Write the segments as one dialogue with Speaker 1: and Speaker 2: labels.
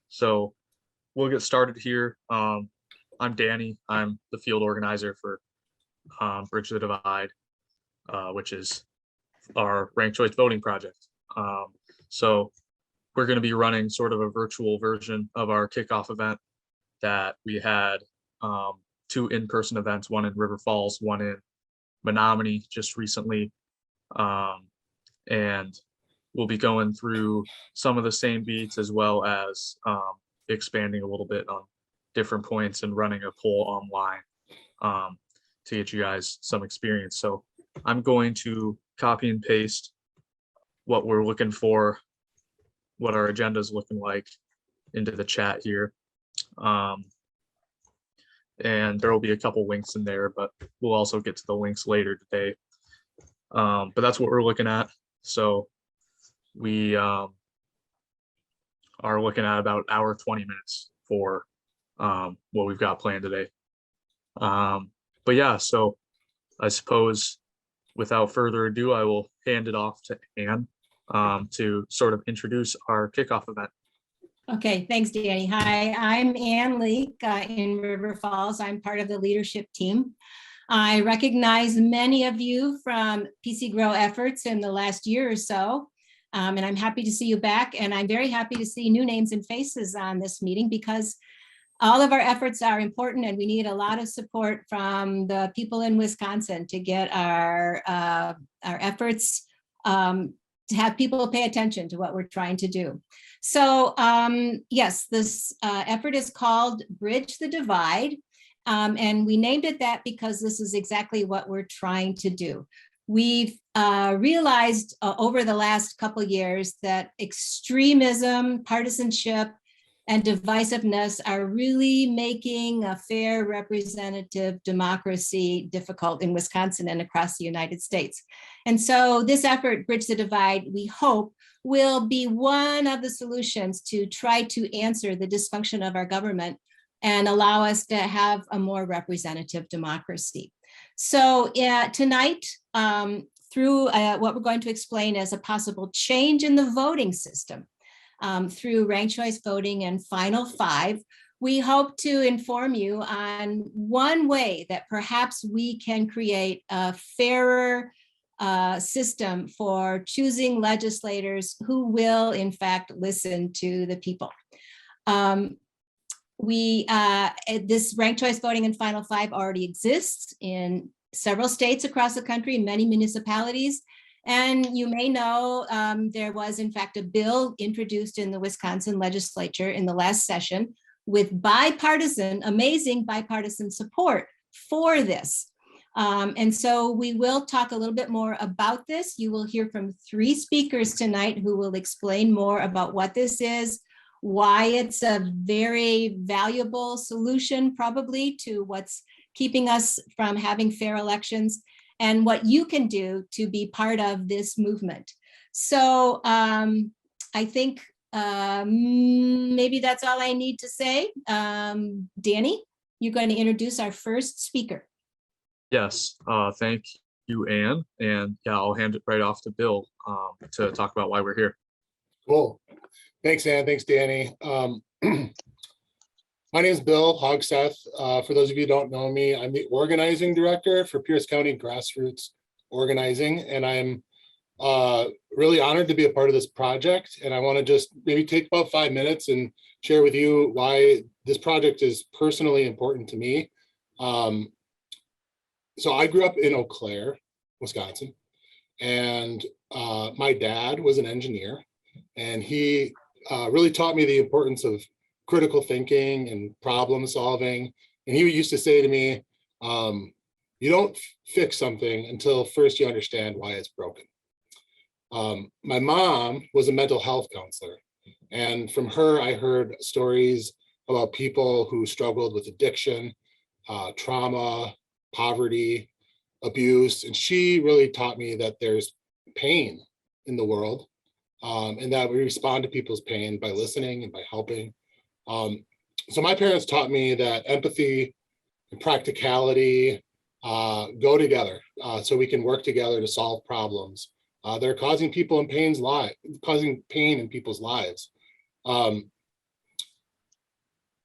Speaker 1: So we'll get started here. I'm Danny. I'm the field organizer for Bridge the Divide, which is our ranked choice voting project. So we're going to be running sort of a virtual version of our kickoff event that we had two in-person events, one in River Falls, one in Menominee just recently. And we'll be going through some of the same beats as well as expanding a little bit on different points and running a poll online to get you guys some experience. So I'm going to copy and paste what we're looking for, what our agenda is looking like into the chat here. And there will be a couple links in there, but we'll also get to the links later today. But that's what we're looking at. So we are looking at about an hour, 20 minutes for what we've got planned today. But yeah, so I suppose without further ado, I will hand it off to Anne to sort of introduce our kickoff event.
Speaker 2: Okay, thanks, Danny. Hi, I'm Ann Leek in River Falls. I'm part of the leadership team. I recognize many of you from PC Grow efforts in the last year or so, and I'm happy to see you back. And I'm very happy to see new names and faces on this meeting because all of our efforts are important and we need a lot of support from the people in Wisconsin to get our efforts to have people pay attention to what we're trying to do. So yes, this effort is called Bridge the Divide. And we named it that because this is exactly what we're trying to do. We've realized over the last couple of years that extremism, partisanship, and divisiveness are really making a fair representative democracy difficult in Wisconsin and across the United States. And so this effort, Bridge the Divide, we hope will be one of the solutions to try to answer the dysfunction of our government and allow us to have a more representative democracy. So tonight, through what we're going to explain as a possible change in the voting system, through ranked choice voting and Final Five, we hope to inform you on one way that perhaps we can create a fairer system for choosing legislators who will, in fact, listen to the people. This ranked choice voting in Final Five already exists in several states across the country, many municipalities. And you may know there was, in fact, a bill introduced in the Wisconsin legislature in the last session with amazing bipartisan support for this. And so we will talk a little bit more about this. You will hear from three speakers tonight who will explain more about what this is, why it's a very valuable solution probably to what's keeping us from having fair elections, and what you can do to be part of this movement. So I think maybe that's all I need to say. Danny, you're going to introduce our first speaker.
Speaker 1: Yes, thank you, Anne. And yeah, I'll hand it right off to Bill to talk about why we're here.
Speaker 3: Cool. Thanks, Ann. Thanks, Danny. My name is Bill Hogseth. For those of you who don't know me, I'm the organizing director for Pierce County Grassroots Organizing, and I'm really honored to be a part of this project. And I want to just maybe take about 5 minutes and share with you why this project is personally important to me. So I grew up in Eau Claire, Wisconsin, and my dad was an engineer, and he really taught me the importance of critical thinking and problem solving. And he used to say to me, you don't fix something until first you understand why it's broken. My mom was a mental health counselor. And from her, I heard stories about people who struggled with addiction, trauma, poverty, abuse. And she really taught me that there's pain in the world, and that we respond to people's pain by listening and by helping. So my parents taught me that empathy and practicality go together, so we can work together to solve problems. They're causing pain in people's lives.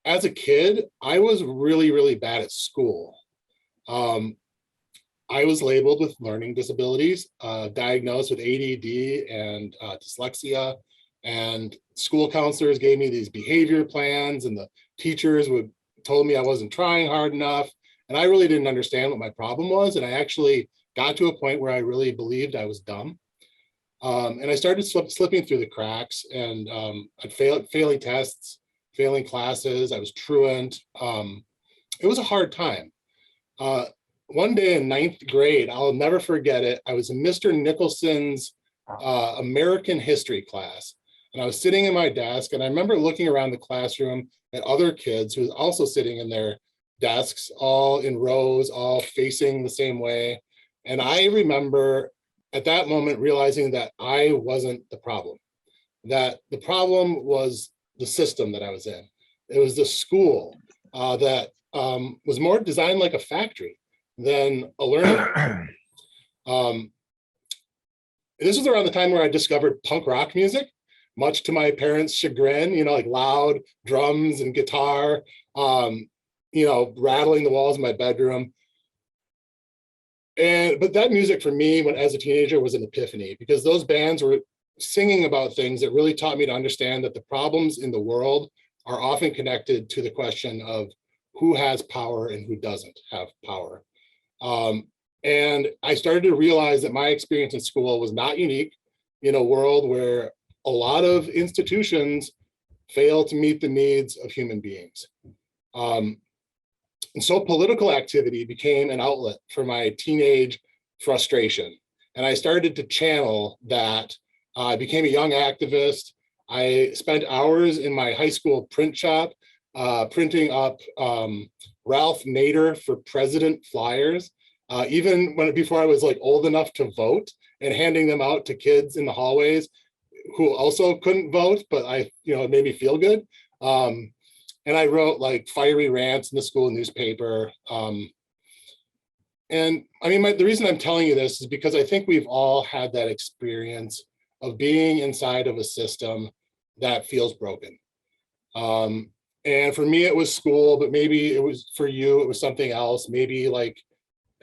Speaker 3: as a kid, I was really, really bad at school. Um, I was labeled with learning disabilities, diagnosed with ADD and dyslexia, and school counselors gave me these behavior plans, and the teachers would told me I wasn't trying hard enough, and I really didn't understand what my problem was, and I actually got to a point where I really believed I was dumb. And I started slipping through the cracks, and I'd failing tests, failing classes. I was truant. It was a hard time. One day in ninth grade, I'll never forget it. I was in Mr. Nicholson's American history class, and I was sitting in my desk, and I remember looking around the classroom at other kids who was also sitting in their desks, all in rows, all facing the same way. And I remember at that moment realizing that I wasn't the problem, that the problem was the system that I was in. It was the school that was more designed like a factory than a learning. This was around the time where I discovered punk rock music, much to my parents' chagrin, like loud drums and guitar, rattling the walls of my bedroom. But that music for me, when as a teenager, was an epiphany, because those bands were singing about things that really taught me to understand that the problems in the world are often connected to the question of who has power and who doesn't have power. And I started to realize that my experience in school was not unique in a world where a lot of institutions fail to meet the needs of human beings. And so political activity became an outlet for my teenage frustration. And I started to channel that. I became a young activist. I spent hours in my high school print shop printing up Ralph Nader for president flyers, even before I was like old enough to vote, and handing them out to kids in the hallways who also couldn't vote, but it made me feel good. And I wrote like fiery rants in the school newspaper. And I mean, the reason I'm telling you this is because I think we've all had that experience of being inside of a system that feels broken. And for me, it was school, but maybe it was for you, it was something else, maybe like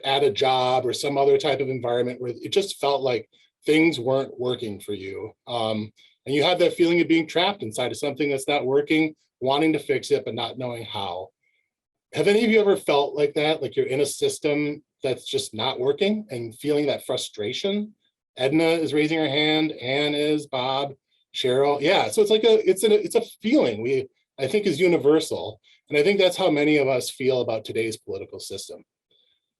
Speaker 3: at a job or some other type of environment where it just felt like things weren't working for you. And you had that feeling of being trapped inside of something that's not working, wanting to fix it, but not knowing how. Have any of you ever felt like that? Like you're in a system that's just not working and feeling that frustration? Edna is raising her hand, Ann is, Bob, Cheryl. Yeah, so it's like it's a feeling I think is universal. And I think that's how many of us feel about today's political system.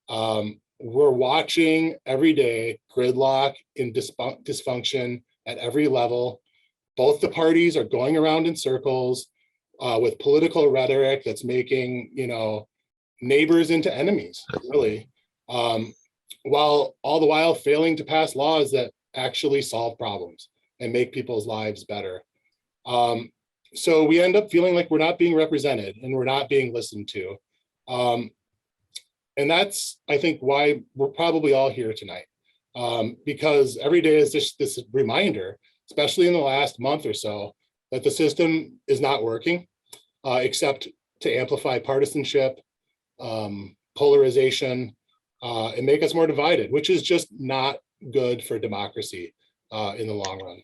Speaker 3: We're watching every day gridlock and dysfunction at every level. Both the parties are going around in circles with political rhetoric that's making, neighbors into enemies, really, while all the while failing to pass laws that actually solve problems and make people's lives better. So we end up feeling like we're not being represented and we're not being listened to. And that's, I think, why we're probably all here tonight, because every day is just this reminder, especially in the last month or so, that the system is not working, except to amplify partisanship, polarization, and make us more divided, which is just not good for democracy in the long run.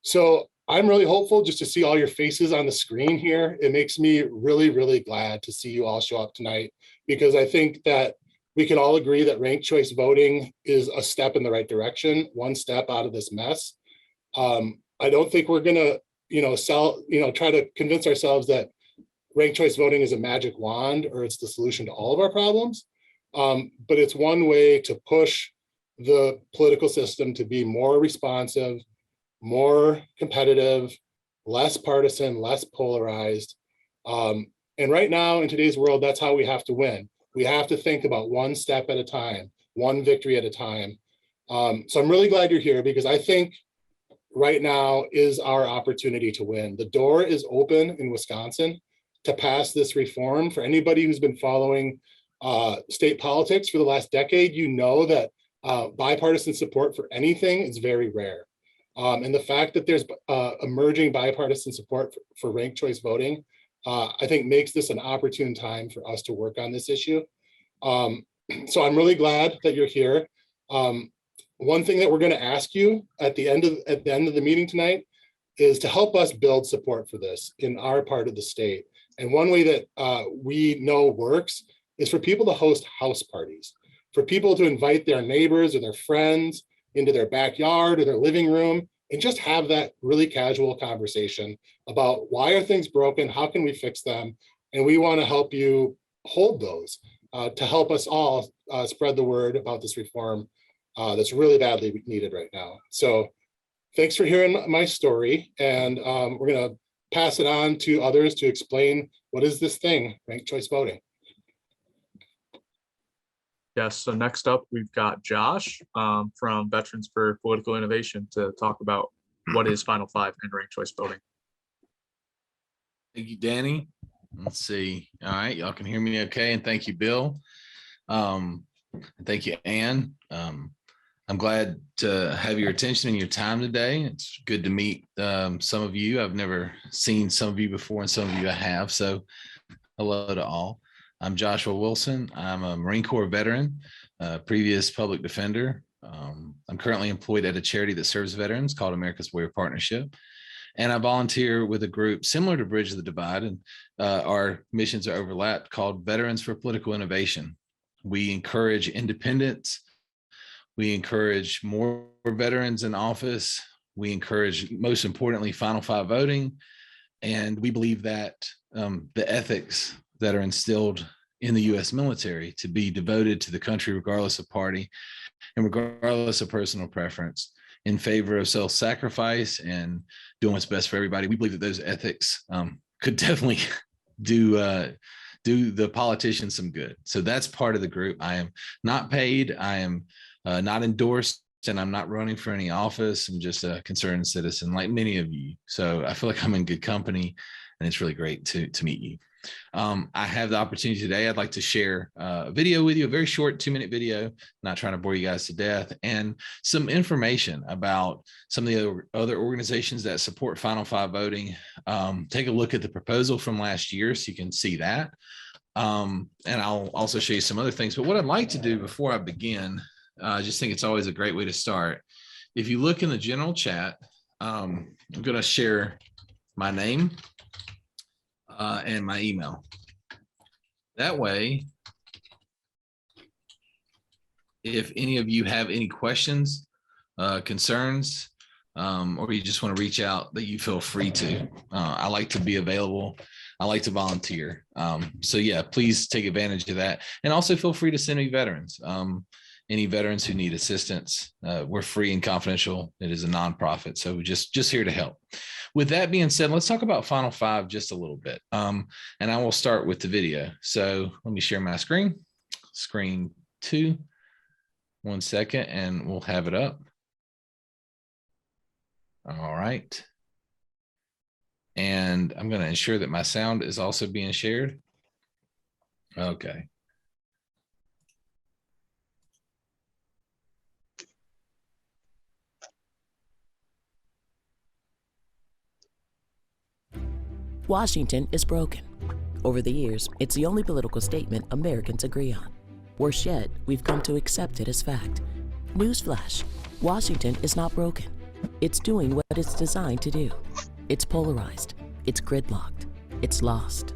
Speaker 3: So I'm really hopeful just to see all your faces on the screen here. It makes me really, really glad to see you all show up tonight, because I think that we can all agree that ranked choice voting is a step in the right direction, one step out of this mess. I don't think we're gonna, try to convince ourselves that ranked choice voting is a magic wand or it's the solution to all of our problems. But it's one way to push the political system to be more responsive, more competitive, less partisan, less polarized. And right now in today's world, that's how we have to win. We have to think about one step at a time, one victory at a time. So I'm really glad you're here, because I think right now is our opportunity to win. The door is open in Wisconsin to pass this reform. For anybody who's been following state politics for the last decade, you know that bipartisan support for anything is very rare. And the fact that there's emerging bipartisan support for ranked choice voting I think makes this an opportune time for us to work on this issue. So I'm really glad that you're here. One thing that we're going to ask you at the end of the meeting tonight is to help us build support for this in our part of the state. And one way that we know works is for people to host house parties, for people to invite their neighbors or their friends into their backyard or their living room and just have that really casual conversation about why are things broken, how can we fix them? And we want to help you hold those to help us all spread the word about this reform that's really badly needed right now. So thanks for hearing my story. And we're going to pass it on to others to explain what is this thing, ranked choice voting.
Speaker 1: Yes, so next up, we've got Josh from Veterans for Political Innovation to talk about what is Final Five and ranked choice voting.
Speaker 4: Thank you, Danny. Let's see. All right, y'all can hear me okay, and thank you, Bill. Thank you, Ann. I'm glad to have your attention and your time today. It's good to meet some of you. I've never seen some of you before, and some of you I have, so hello to all. I'm Joshua Wilson. I'm a Marine Corps veteran, previous public defender. I'm currently employed at a charity that serves veterans called America's Warrior Partnership. And I volunteer with a group similar to Bridge the Divide, and our missions are overlapped, called Veterans for Political Innovation. We encourage independence. We encourage more veterans in office. We encourage, most importantly, Final Five voting. And we believe that the ethics that are instilled in the U.S. military to be devoted to the country, regardless of party and regardless of personal preference, in favor of self-sacrifice and doing what's best for everybody. We believe that those ethics could definitely do the politicians some good. So that's part of the group. I am not paid. I am not endorsed, and I'm not running for any office. I'm just a concerned citizen like many of you. So I feel like I'm in good company, and it's really great to meet you. I have the opportunity today. I'd like to share a video with you, a very short 2-minute video, not trying to bore you guys to death, and some information about some of the other organizations that support Final Five voting. Take a look at the proposal from last year so you can see that. And I'll also show you some other things. But what I'd like to do before I begin, I just think it's always a great way to start. If you look in the general chat, I'm going to share my name and my email. That way, if any of you have any questions, concerns, or you just want to reach out, that you feel free to. I like to be available. I like to volunteer. So yeah, please take advantage of that. And also feel free to send me veterans. Any veterans who need assistance, we're free and confidential. It is a nonprofit, so we're just here to help. With that being said, let's talk about Final Five just a little bit. And I will start with the video. So let me share my screen. Screen 2. 1 second, and we'll have it up. All right. And I'm going to ensure that my sound is also being shared. Okay.
Speaker 5: Washington is broken. Over the years, it's the only political statement Americans agree on. Worse yet, we've come to accept it as fact. Newsflash, Washington is not broken. It's doing what it's designed to do. It's polarized. It's gridlocked. It's lost.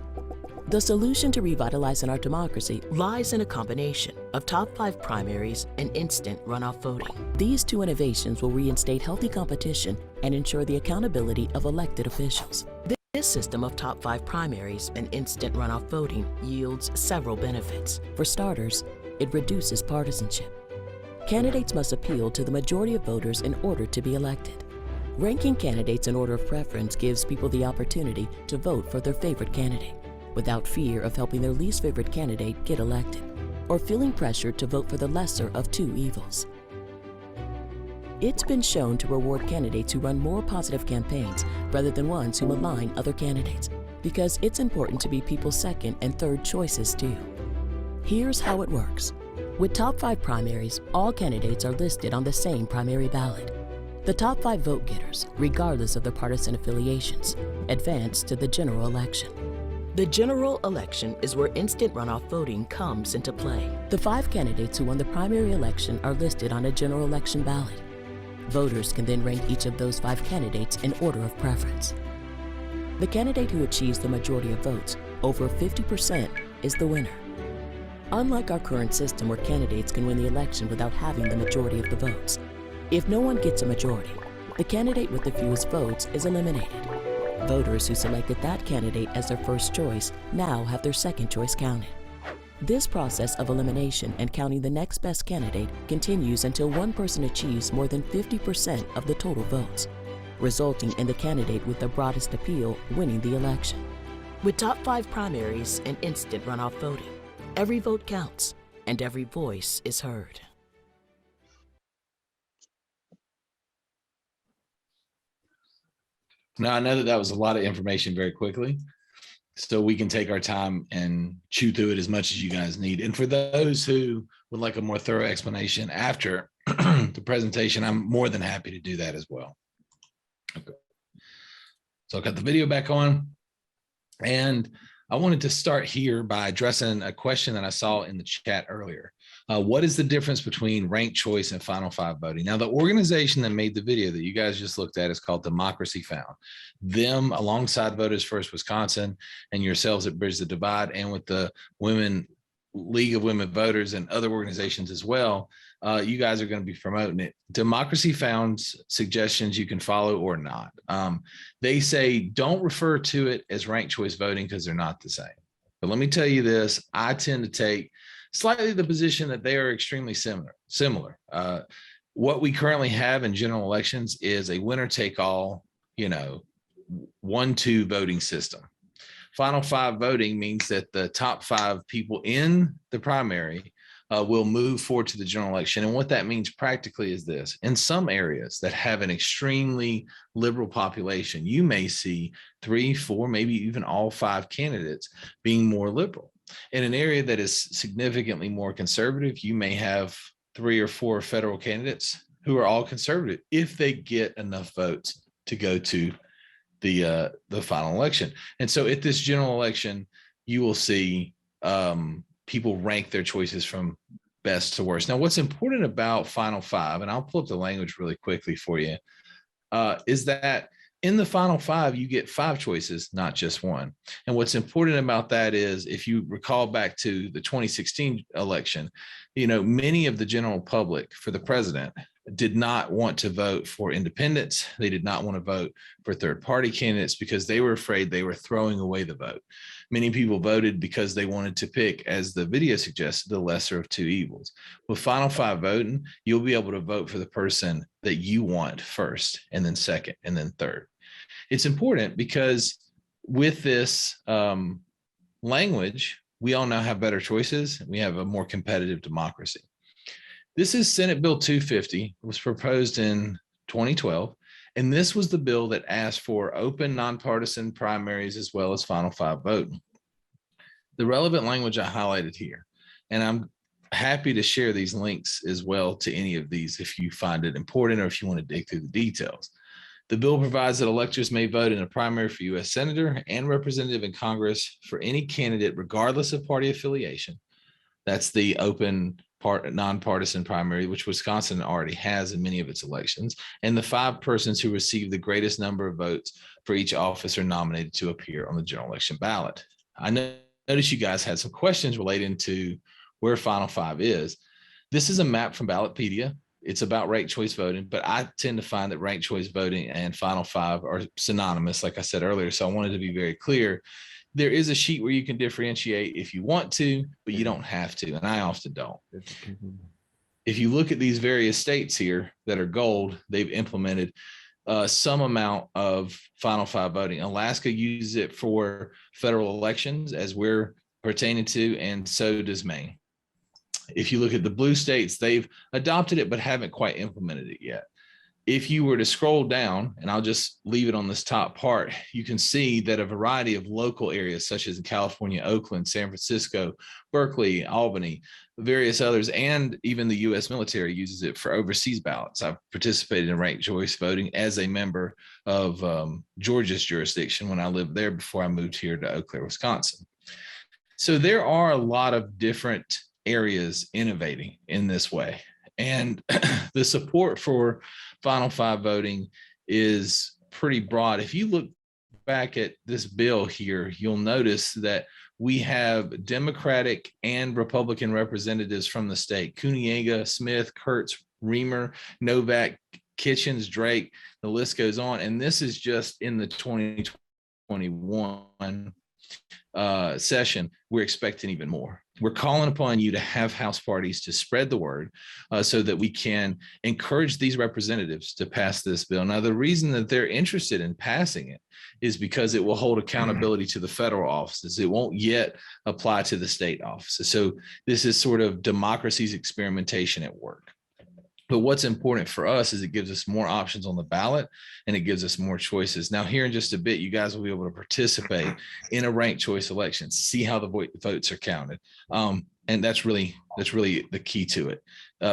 Speaker 5: The solution to revitalizing our democracy lies in a combination of top 5 primaries and instant runoff voting. These 2 innovations will reinstate healthy competition and ensure the accountability of elected officials. This system of top 5 primaries and instant runoff voting yields several benefits. For starters, it reduces partisanship. Candidates must appeal to the majority of voters in order to be elected. Ranking candidates in order of preference gives people the opportunity to vote for their favorite candidate without fear of helping their least favorite candidate get elected or feeling pressured to vote for the lesser of 2 evils. It's been shown to reward candidates who run more positive campaigns rather than ones who malign other candidates, because it's important to be people's second and third choices too. Here's how it works. With top 5 primaries, all candidates are listed on the same primary ballot. The top 5 vote getters, regardless of their partisan affiliations, advance to the general election. The general election is where instant runoff voting comes into play. The 5 candidates who won the primary election are listed on a general election ballot. Voters can then rank each of those 5 candidates in order of preference. The candidate who achieves the majority of votes, over 50%, is the winner. Unlike our current system where candidates can win the election without having the majority of the votes, if no one gets a majority, the candidate with the fewest votes is eliminated. Voters who selected that candidate as their first choice now have their second choice counted. This process of elimination and counting the next best candidate continues until one person achieves more than 50% of the total votes, resulting in the candidate with the broadest appeal winning the election. With top 5 primaries and instant runoff voting, every vote counts and every voice is heard.
Speaker 4: Now, I know that that was a lot of information very quickly, so we can take our time and chew through it as much as you guys need. And for those who would like a more thorough explanation after the presentation, I'm more than happy to do that as well. Okay. So I've got the video back on, and I wanted to start here by addressing a question that I saw in the chat earlier. What is the difference between ranked choice and final 5 voting? Now, the organization that made the video that you guys just looked at is called Democracy Found. Them, alongside Voters First Wisconsin and yourselves at Bridge the Divide, and with the League of Women Voters and other organizations as well, you guys are going to be promoting it. Democracy Found's suggestions you can follow or not. They say don't refer to it as ranked choice voting because they're not the same. But let me tell you this, I tend to take slightly the position that they are extremely similar. What we currently have in general elections is a winner take all, 1-2 voting system. Final 5 voting means that the top 5 people in the primary will move forward to the general election. And what that means practically is this: in some areas that have an extremely liberal population, you may see 3, 4, maybe even all 5 candidates being more liberal. In an area that is significantly more conservative, you may have 3 or 4 federal candidates who are all conservative if they get enough votes to go to the final election. And so at this general election, you will see people rank their choices from best to worst. Now, what's important about final 5, and I'll pull up the language really quickly for you, is that in the final 5, you get 5 choices, not just 1. And what's important about that is, if you recall back to the 2016 election, many of the general public for the president did not want to vote for independents. They did not want to vote for third-party candidates because they were afraid they were throwing away the vote. Many people voted because they wanted to pick, as the video suggested, the lesser of 2 evils. With final 5 voting, you'll be able to vote for the person that you want first, and then second, and then third. It's important because with this language, we all now have better choices. We have a more competitive democracy. This is Senate Bill 250. It was proposed in 2012. And this was the bill that asked for open, nonpartisan primaries as well as final 5 voting. The relevant language I highlighted here, and I'm happy to share these links as well to any of these if you find it important or if you want to dig through the details. The bill provides that electors may vote in a primary for U.S. Senator and representative in Congress for any candidate, regardless of party affiliation. That's the open nonpartisan primary, which Wisconsin already has in many of its elections, and the 5 persons who receive the greatest number of votes for each office are nominated to appear on the general election ballot. I noticed you guys had some questions relating to where final 5 is. This is a map from Ballotpedia. It's about ranked choice voting, but I tend to find that ranked choice voting and final 5 are synonymous, like I said earlier. So I wanted to be very clear. There is a sheet where you can differentiate if you want to, but you don't have to, and I often don't. If you look at these various states here that are gold, they've implemented some amount of final 5 voting. Alaska uses it for federal elections, as we're pertaining to, and so does Maine. If you look at the blue states, they've adopted it but haven't quite implemented it yet. if you were to scroll down, and I'll just leave it on this top part, you can see that a variety of local areas, such as in California, Oakland, San Francisco, Berkeley, Albany, various others, and even the U.S. military uses it for overseas ballots. I've participated in ranked choice voting as a member of Georgia's jurisdiction when I lived there before I moved here to Eau Claire, Wisconsin. So there are a lot of different areas innovating in this way. And the support for Final Five voting is pretty broad. If you look back at this bill here, you'll notice that we have Democratic and Republican representatives from the state: Kuniega, Smith, Kurtz, Reamer, Novak, Kitchens, Drake, the list goes on. And this is just in the 2021 session. We're expecting even more. We're calling upon you to have House parties to spread the word so that we can encourage these representatives to pass this bill. Now, the reason that they're interested in passing it is because it will hold accountability to the federal offices. It won't yet apply to the state offices. So this is sort of democracy's experimentation at work. But what's important for us is it gives us more options on the ballot and it gives us more choices. Now, here in just a bit, you guys will be able to participate in a ranked choice election, see how the votes are counted. And that's really the key to it.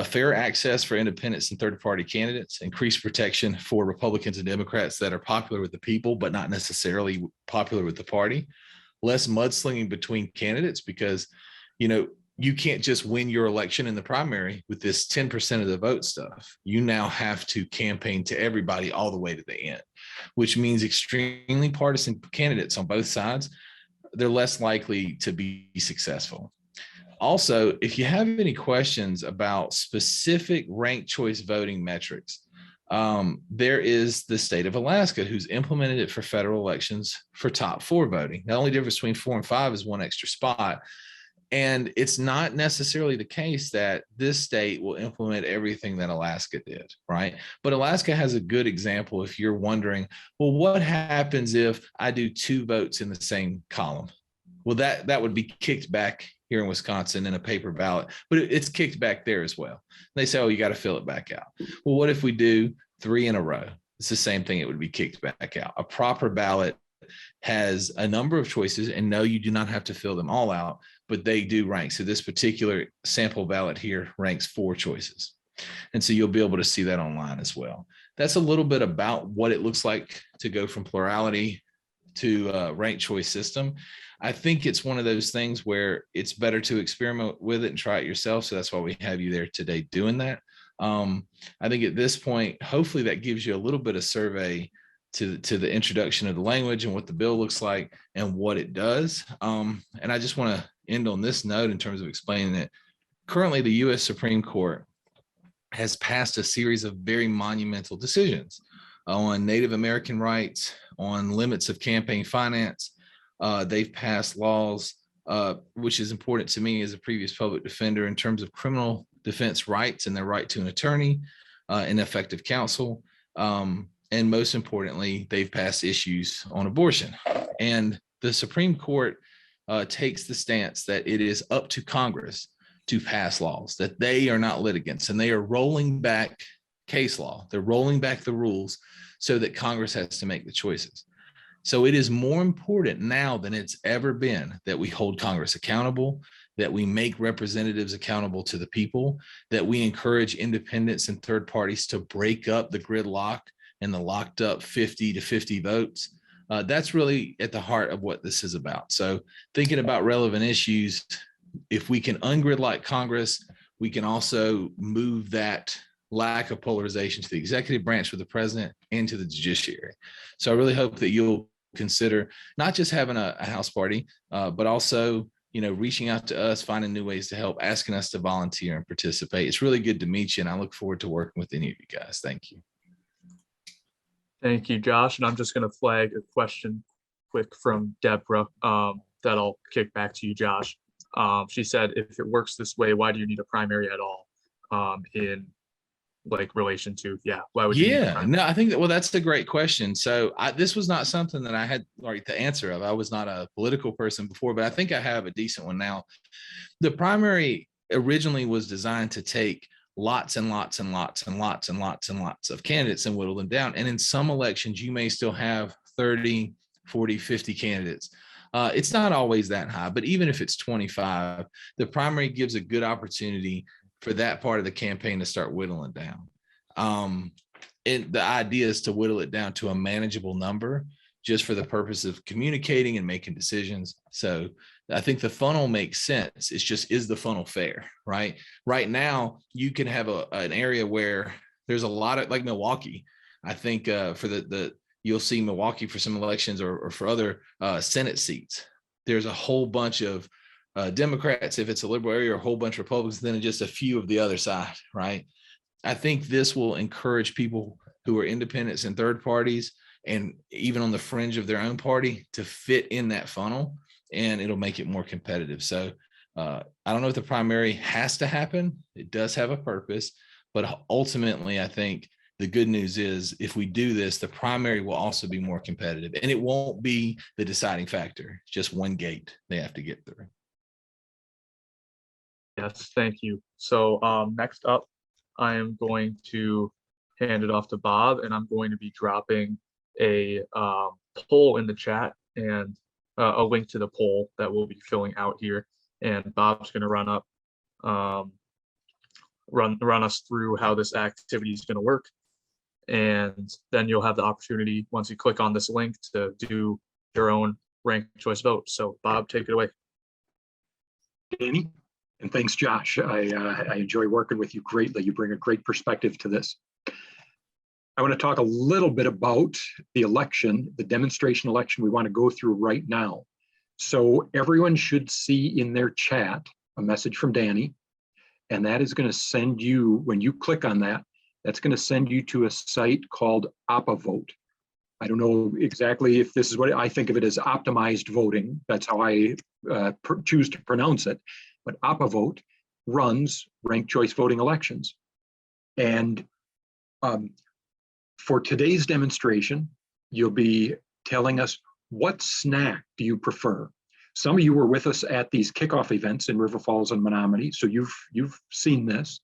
Speaker 4: Fair access for independents and third-party candidates, increased protection for Republicans and Democrats that are popular with the people, but not necessarily popular with the party. Less mudslinging between candidates because, you can't just win your election in the primary with this 10% of the vote stuff. You now have to campaign to everybody all the way to the end, which means extremely partisan candidates on both sides, they're less likely to be successful. Also, if you have any questions about specific ranked choice voting metrics, there is the state of Alaska who's implemented it for federal elections for top 4 voting. The only difference between 4 and 5 is one extra spot. And it's not necessarily the case that this state will implement everything that Alaska did, right? But Alaska has a good example if you're wondering, well, what happens if I do 2 votes in the same column? Well, that would be kicked back here in Wisconsin in a paper ballot, but it's kicked back there as well. They say, oh, you got to fill it back out. Well, what if we do 3 in a row? It's the same thing. It would be kicked back out. A proper ballot has a number of choices, and no, you do not have to fill them all out, but they do rank. So this particular sample ballot here ranks 4 choices. And so you'll be able to see that online as well. That's a little bit about what it looks like to go from plurality to ranked choice system. I think it's one of those things where it's better to experiment with it and try it yourself. So that's why we have you there today doing that. I think at this point, hopefully that gives you a little bit of survey to the introduction of the language and what the bill looks like and what it does. And I just want to end on this note in terms of explaining it. Currently, the U.S. Supreme Court has passed a series of very monumental decisions on Native American rights, on limits of campaign finance. They've passed laws, which is important to me as a previous public defender in terms of criminal defense rights and their right to an attorney and effective counsel. And most importantly, they've passed issues on abortion. And the Supreme Court takes the stance that it is up to Congress to pass laws, that they are not litigants, and they are rolling back case law. They're rolling back the rules so that Congress has to make the choices. So it is more important now than it's ever been that we hold Congress accountable, that we make representatives accountable to the people, that we encourage independents and third parties to break up the gridlock and the locked up 50 to 50 votes. That's really at the heart of what this is about. So thinking about relevant issues, if we can ungridlock Congress, we can also move that lack of polarization to the executive branch with the president and to the judiciary. So I really hope that you'll consider not just having a house party, but also, reaching out to us, finding new ways to help, asking us to volunteer and participate. It's really good to meet you, and I look forward to working with any of you guys. Thank you.
Speaker 1: Thank you, Josh. And I'm just going to flag a question quick from Deborah that I'll kick back to you, Josh. She said, if it works this way, why do you need a primary at all in relation to, why would you need a primary?
Speaker 4: No, I think that, that's a great question. So this was not something that I had the answer of. I was not a political person before, but I think I have a decent one now. The primary originally was designed to take lots and lots and lots and lots and lots and lots of candidates and whittle them down. And in some elections, you may still have 30, 40, 50 candidates. It's not always that high, but even if it's 25, the primary gives a good opportunity for that part of the campaign to start whittling down. And the idea is to whittle it down to a manageable number just for the purpose of communicating and making decisions. So I think the funnel makes sense. It's just, is the funnel fair, right? Right now, you can have an area where there's a lot of, like Milwaukee. I think for you'll see Milwaukee for some elections or for other Senate seats. There's a whole bunch of Democrats, if it's a liberal area, or a whole bunch of Republicans, then just a few of the other side, right? I think this will encourage people who are independents and third parties, and even on the fringe of their own party, to fit in that funnel, and it'll make it more competitive. So I don't know if the primary has to happen. It does have a purpose, but ultimately, I think the good news is if we do this, the primary will also be more competitive, and it won't be the deciding factor. It's just one gate they have to get through.
Speaker 1: Yes, thank you. So next up, I am going to hand it off to Bob, and I'm going to be dropping a poll in the chat and a link to the poll that we'll be filling out here. And Bob's going to run us through how this activity is going to work. And then you'll have the opportunity, once you click on this link, to do your own ranked choice vote. So Bob, take it away.
Speaker 6: Danny, and thanks, Josh. I enjoy working with you greatly. You bring a great perspective to this. I want to talk a little bit about the election, the demonstration election we want to go through right now. So everyone should see in their chat a message from Danny, and that is going to send you, when you click on that, that's going to send you to a site called OppaVote. I don't know exactly if this is what I think of it as, optimized voting. That's how I choose to pronounce it. But OppaVote runs ranked choice voting elections. And for today's demonstration, you'll be telling us, what snack do you prefer? Some of you were with us at these kickoff events in River Falls and Menominee, so you've seen this.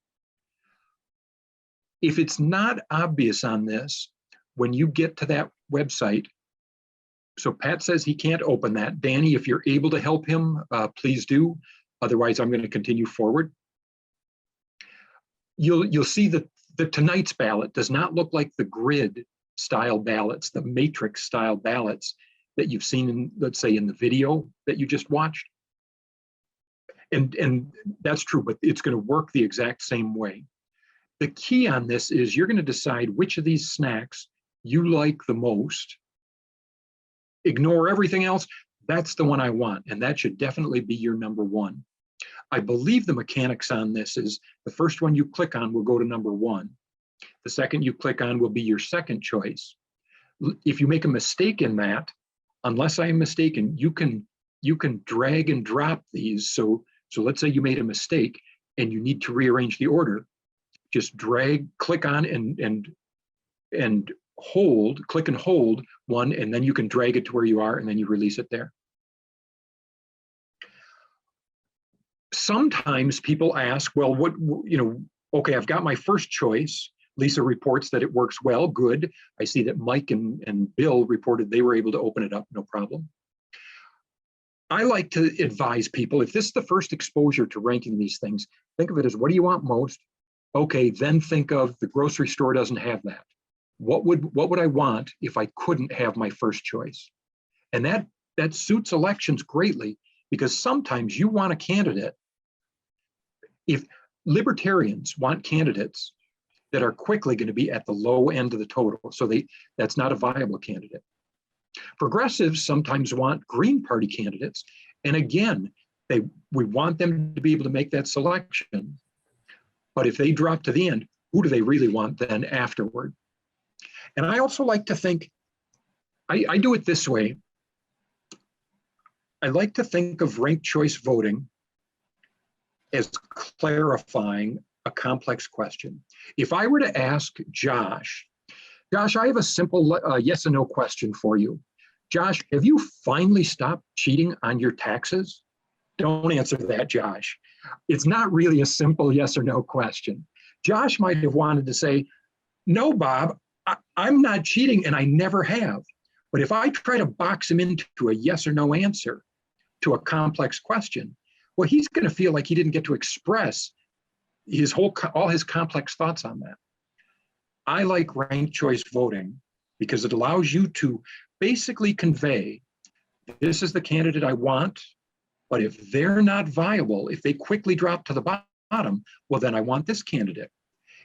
Speaker 6: If it's not obvious on this, when you get to that website, so Pat says he can't open that. Danny, if you're able to help him, please do. Otherwise, I'm going to continue forward. You'll see that the tonight's ballot does not look like the grid style ballots, the matrix style ballots that you've seen in, let's say, in the video that you just watched. And that's true, but it's going to work the exact same way. The key on this is you're going to decide which of these snacks you like the most. Ignore everything else. That's the one I want, and that should definitely be your number one. I believe the mechanics on this is the first one you click on will go to number one. The second you click on will be your second choice. If you make a mistake in that, unless I am mistaken, you can drag and drop these. So let's say you made a mistake and you need to rearrange the order. Just drag, click on and hold, click and hold one, and then you can drag it to where you are, and then you release it there. Sometimes people ask, well, what, okay, I've got my first choice. Lisa reports that it works well, good. I see that Mike and Bill reported they were able to open it up, no problem. I like to advise people, if this is the first exposure to ranking these things, think of it as, what do you want most? Okay, then think of the grocery store doesn't have that. What would I want if I couldn't have my first choice? And that suits elections greatly, because sometimes you want a candidate. If libertarians want candidates that are quickly going to be at the low end of the total, so that's not a viable candidate. Progressives sometimes want Green Party candidates, and again, we want them to be able to make that selection. But if they drop to the end, who do they really want then afterward? And I also like to think, I do it this way. I like to think of ranked choice voting as clarifying a complex question. If I were to ask Josh, I have a simple yes or no question for you. Josh, have you finally stopped cheating on your taxes? Don't answer that, Josh. It's not really a simple yes or no question. Josh might have wanted to say, no, Bob, I'm not cheating and I never have. But if I try to box him into a yes or no answer to a complex question, well, he's going to feel like he didn't get to express all his complex thoughts on that. I like ranked choice voting because it allows you to basically convey, this is the candidate I want, but if they're not viable, if they quickly drop to the bottom, well, then I want this candidate.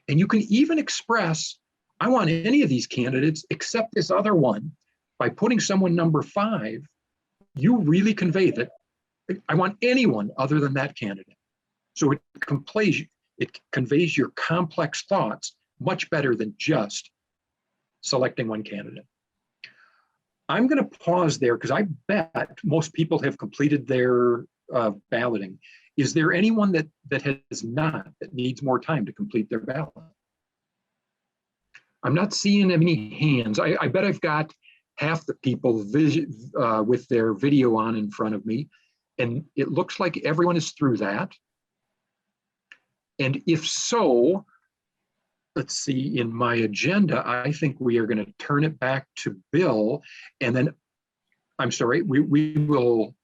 Speaker 6: And you can even express, I want any of these candidates except this other one. By putting someone number 5, you really convey that I want anyone other than that candidate. So it conveys your complex thoughts much better than just selecting one candidate. I'm going to pause there because I bet most people have completed their balloting. Is there anyone that has not, that needs more time to complete their ballot? I'm not seeing any hands. I bet I've got half the people with their video on in front of me, and it looks like everyone is through that. And if so, let's see, in my agenda, I think we are going to turn it back to Bill, and then, I'm sorry, we will,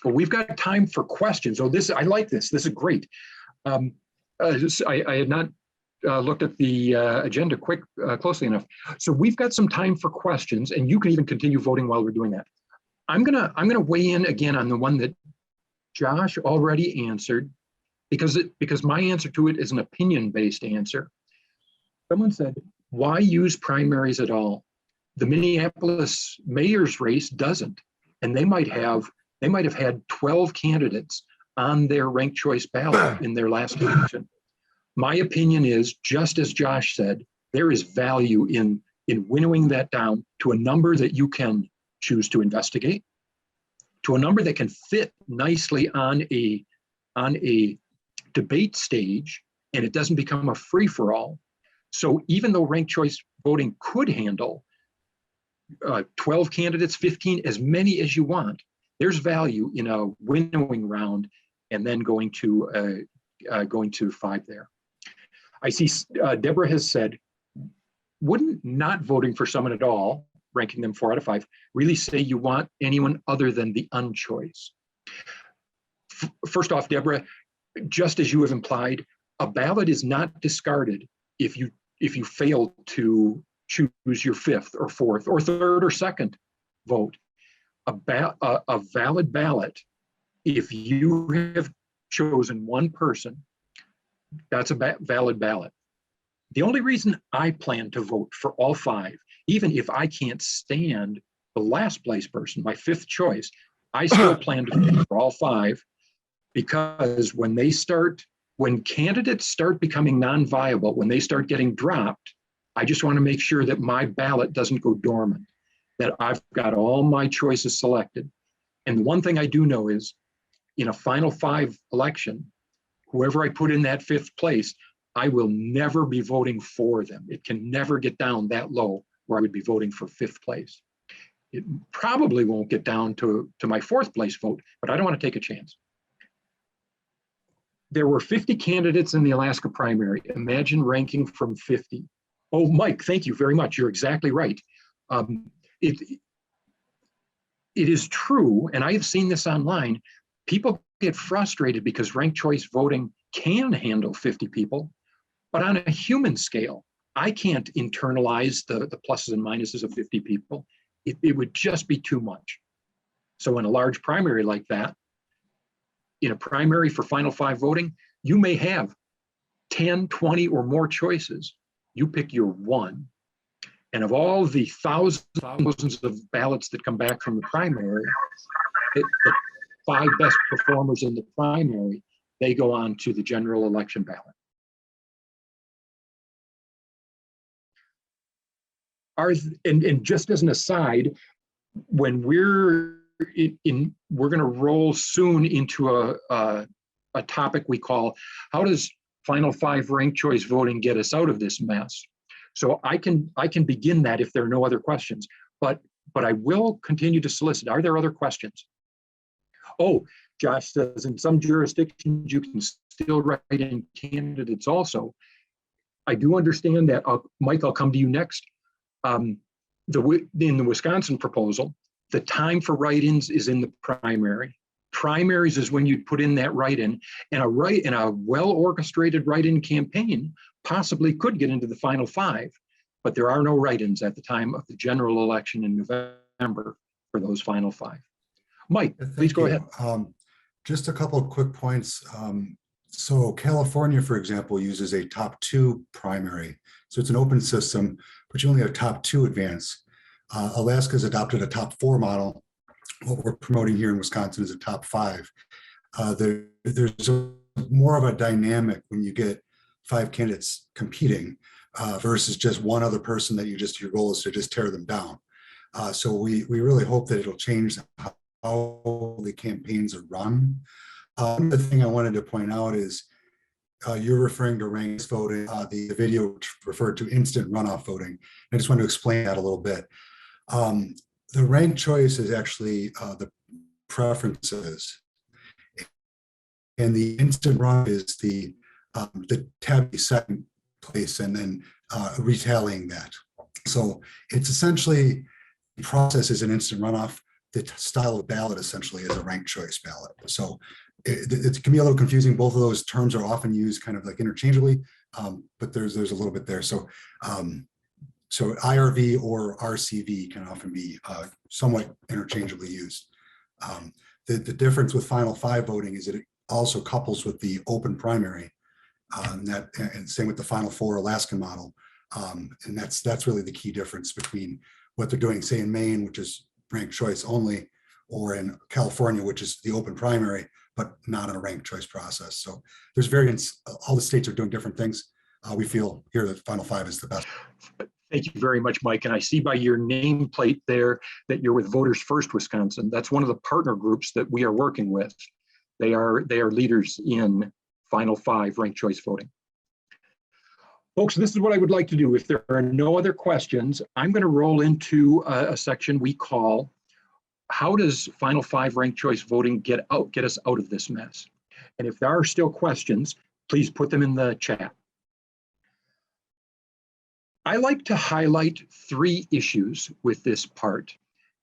Speaker 6: well, we've got time for questions. Oh, I like this. This is great. I had not looked at the agenda closely enough. So we've got some time for questions, and you can even continue voting while we're doing that. I'm gonna weigh in again on the one that Josh already answered, because my answer to it is an opinion-based answer. Someone said, why use primaries at all? The Minneapolis mayor's race doesn't, and they might have had 12 candidates on their ranked choice ballot in their last election. My opinion is, just as Josh said, there is value in winnowing that down to a number that you can choose to investigate, to a number that can fit nicely on a debate stage, and it doesn't become a free-for-all. So even though ranked choice voting could handle 12 candidates, 15, as many as you want, there's value in a winnowing round and then going to 5 there. I see Deborah has said, wouldn't not voting for someone at all, ranking them 4 out of 5, really say you want anyone other than the unchoice? First off, Deborah, just as you have implied, a ballot is not discarded if you fail to choose your 5th or 4th or 3rd or 2nd vote. A valid ballot, if you have chosen one person, that's a valid ballot. The only reason I plan to vote for all 5, even if I can't stand the last place person, my 5th choice, I still plan to vote for all 5, because when candidates start becoming non-viable, when they start getting dropped, I just want to make sure that my ballot doesn't go dormant, that I've got all my choices selected. And the one thing I do know is, in a final 5 election, whoever I put in that 5th place, I will never be voting for them. It can never get down that low where I would be voting for 5th place. It probably won't get down to my 4th place vote, but I don't want to take a chance. There were 50 candidates in the Alaska primary. Imagine ranking from 50. Oh, Mike, thank you very much. You're exactly right. It is true, and I have seen this online, people get frustrated because ranked choice voting can handle 50 people, but on a human scale, I can't internalize the pluses and minuses of 50 people. It would just be too much. So in a large primary like that, in a primary for final 5 voting, you may have 10, 20 or more choices. You pick your one. And of all the thousands of ballots that come back from the primary, the 5 best performers in the primary, they go on to the general election ballot. And just as an aside, when we're going to roll soon into a topic we call, how does final 5 ranked choice voting get us out of this mess? So I can begin that if there are no other questions, but I will continue to solicit. Are there other questions? Oh, Josh says in some jurisdictions, you can still write in candidates also. I do understand that. Mike, I'll come to you next. In the Wisconsin proposal, the time for write-ins is in the primary. Primaries is when you'd put in that write-in, and a well-orchestrated write-in campaign possibly could get into the final 5, but there are no write-ins at the time of the general election in November for those final 5. Mike, please go ahead.
Speaker 7: Just a couple of quick points. So California, for example, uses a top 2 primary. So it's an open system, but you only have top 2 advance. Alaska's adopted a top 4 model. What we're promoting here in Wisconsin is a top 5. There's more of a dynamic when you get 5 candidates competing versus just one other person that your goal is to just tear them down. So we really hope that it'll change how the campaigns are run. The thing I wanted to point out is you're referring to ranked voting. The video referred to instant runoff voting. I just want to explain that a little bit. The ranked choice is actually the preferences, and the instant run is the tab second place and then retallying that. So it's essentially the process is an instant runoff. The style of ballot essentially is a ranked choice ballot. So it can be a little confusing. Both of those terms are often used kind of like interchangeably, but there's a little bit there. So so IRV or RCV can often be somewhat interchangeably used. The difference with final 5 voting is that it also couples with the open primary, and same with the final 4 Alaskan model. And that's really the key difference between what they're doing, say in Maine, which is ranked choice only, or in California, which is the open primary, but not in a ranked choice process. So there's variance. All the states are doing different things. We feel here that final 5 is the best.
Speaker 6: Thank you very much, Mike. And I see by your nameplate there that you're with Voters First Wisconsin. That's one of the partner groups that we are working with. They are leaders in final 5 ranked choice voting. Folks, this is what I would like to do. If there are no other questions, I'm going to roll into a section we call, how does final 5 ranked choice voting get us out of this mess? And if there are still questions, please put them in the chat. I like to highlight 3 issues with this part.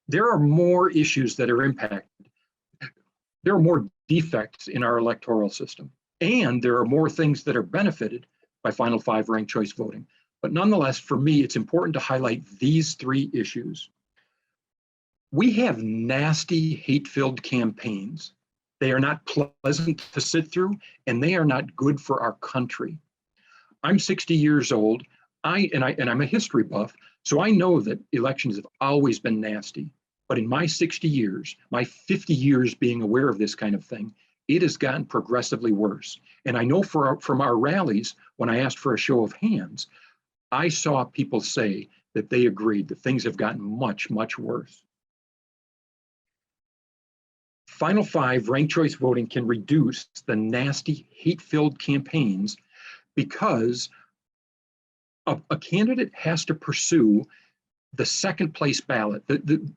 Speaker 6: There are more issues that are impacted. There are more defects in our electoral system, and there are more things that are benefited by final 5 ranked choice voting. But nonetheless, for me, it's important to highlight these 3 issues. We have nasty, hate-filled campaigns. They are not pleasant to sit through, and they are not good for our country. I'm 60 years old. I'm a history buff, so I know that elections have always been nasty. But in my 60 years, my 50 years being aware of this kind of thing, it has gotten progressively worse. And I know from our rallies, when I asked for a show of hands, I saw people say that they agreed that things have gotten much, much worse. Final 5 ranked choice voting can reduce the nasty, hate-filled campaigns because a candidate has to pursue the second place ballot,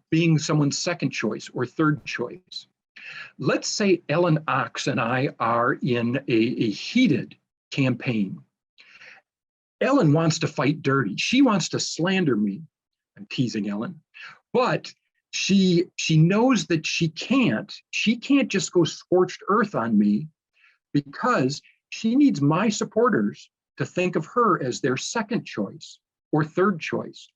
Speaker 6: being someone's second choice or third choice. Let's say Ellen Ox and I are in a heated campaign. Ellen wants to fight dirty. She wants to slander me. I'm teasing Ellen, but she knows that she can't just go scorched earth on me because she needs my supporters to think of her as their second choice or third choice.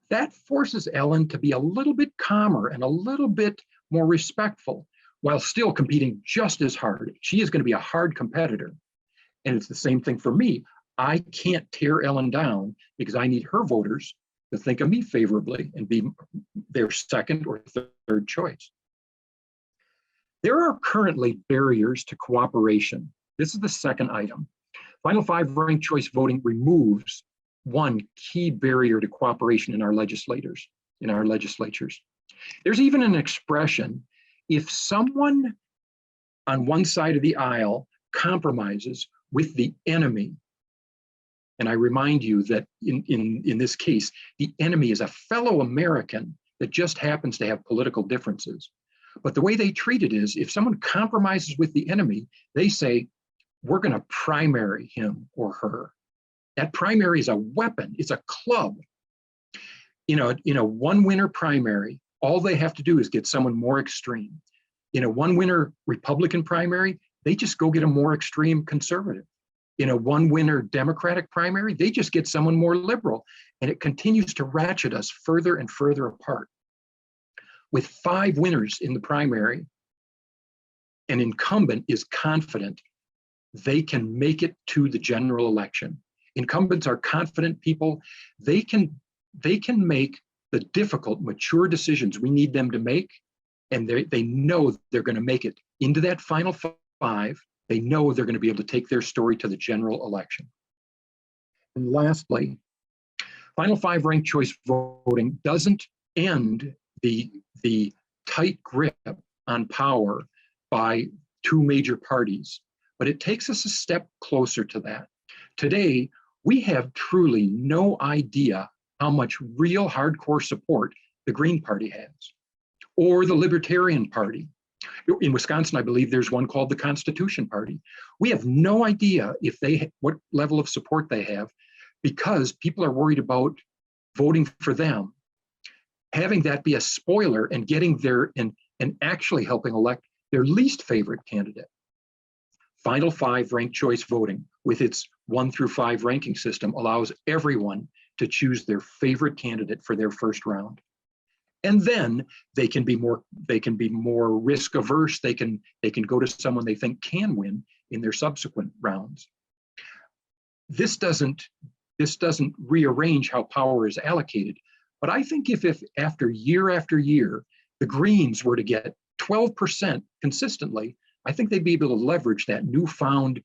Speaker 6: That forces Ellen to be a little bit calmer and a little bit more respectful while still competing just as hard. She is going to be a hard competitor. And it's the same thing for me. I can't tear Ellen down because I need her voters to think of me favorably and be their second or third choice. There are currently barriers to cooperation. This is the second item. Final 5 ranked choice voting removes one key barrier to cooperation in our legislatures. There's even an expression, if someone on one side of the aisle compromises with the enemy, and I remind you that in this case, the enemy is a fellow American that just happens to have political differences. But the way they treat it is if someone compromises with the enemy, they say, we're going to primary him or her. That primary is a weapon. It's a club. In a one-winner primary, all they have to do is get someone more extreme. In a one-winner Republican primary, they just go get a more extreme conservative. In a one-winner Democratic primary, they just get someone more liberal. And it continues to ratchet us further and further apart. With 5 winners in the primary, an incumbent is confident they can make it to the general election. Incumbents are confident people. They can make the difficult, mature decisions we need them to make, and they know they're going to make it into that final 5. They know they're going to be able to take their story to the general election. And lastly, final 5 ranked choice voting doesn't end the tight grip on power by 2 major parties, but it takes us a step closer to that. Today, we have truly no idea how much real hardcore support the Green Party has, or the Libertarian Party. In Wisconsin, I believe there's one called the Constitution Party. We have no idea what level of support they have, because people are worried about voting for them, having that be a spoiler and getting there and actually helping elect their least favorite candidate. Final 5 ranked choice voting with its 1 through 5 ranking system allows everyone to choose their favorite candidate for their first round. And then they can be more risk averse. They can go to someone they think can win in their subsequent rounds. This doesn't rearrange how power is allocated. But I think if after year, the Greens were to get 12% consistently, I think they'd be able to leverage that newfound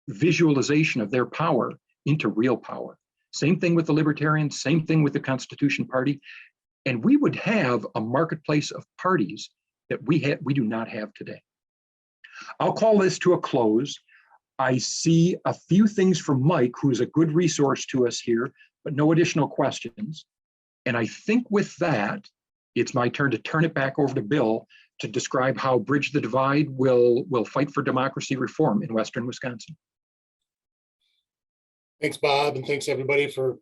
Speaker 6: visualization of their power into real power. Same thing with the Libertarians, same thing with the Constitution Party. And we would have a marketplace of parties that we do not have today. I'll call this to a close. I see a few things from Mike, who's a good resource to us here, but no additional questions. And I think with that, it's my turn to turn it back over to Bill to describe how Bridge the Divide will fight for democracy reform in Western Wisconsin.
Speaker 3: Thanks, Bob, and thanks everybody for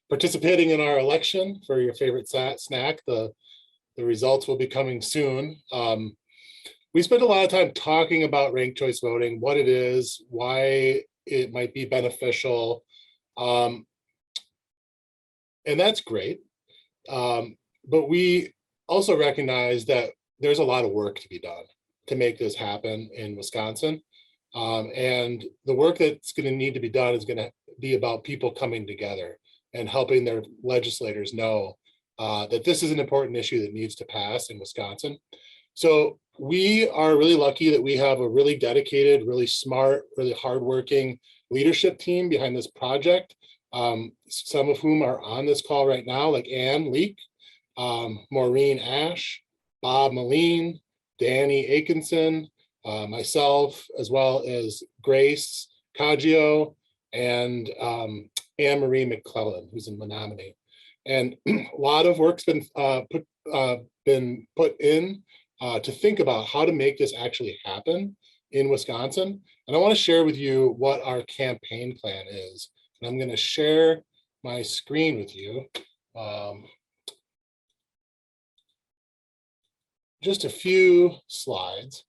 Speaker 3: participating in our election for your favorite snack. The results will be coming soon. We spent a lot of time talking about ranked choice voting, what it is, why it might be beneficial, and that's great. But we also recognize that there's a lot of work to be done to make this happen in Wisconsin. And the work that's going to need to be done is going to be about people coming together and helping their legislators know that this is an important issue that needs to pass in Wisconsin. So we are really lucky that we have a really dedicated, really smart, really hardworking leadership team behind this project. Some of whom are on this call right now, like Ann Leek, Maureen Ash, Bob Moline, Danny Atkinson, myself, as well as Grace Caggio and Anne-Marie McClellan, who's in Menominee. And a lot of work's been put in to think about how to make this actually happen in Wisconsin. And I want to share with you what our campaign plan is. And I'm going to share my screen with you. Just a few slides.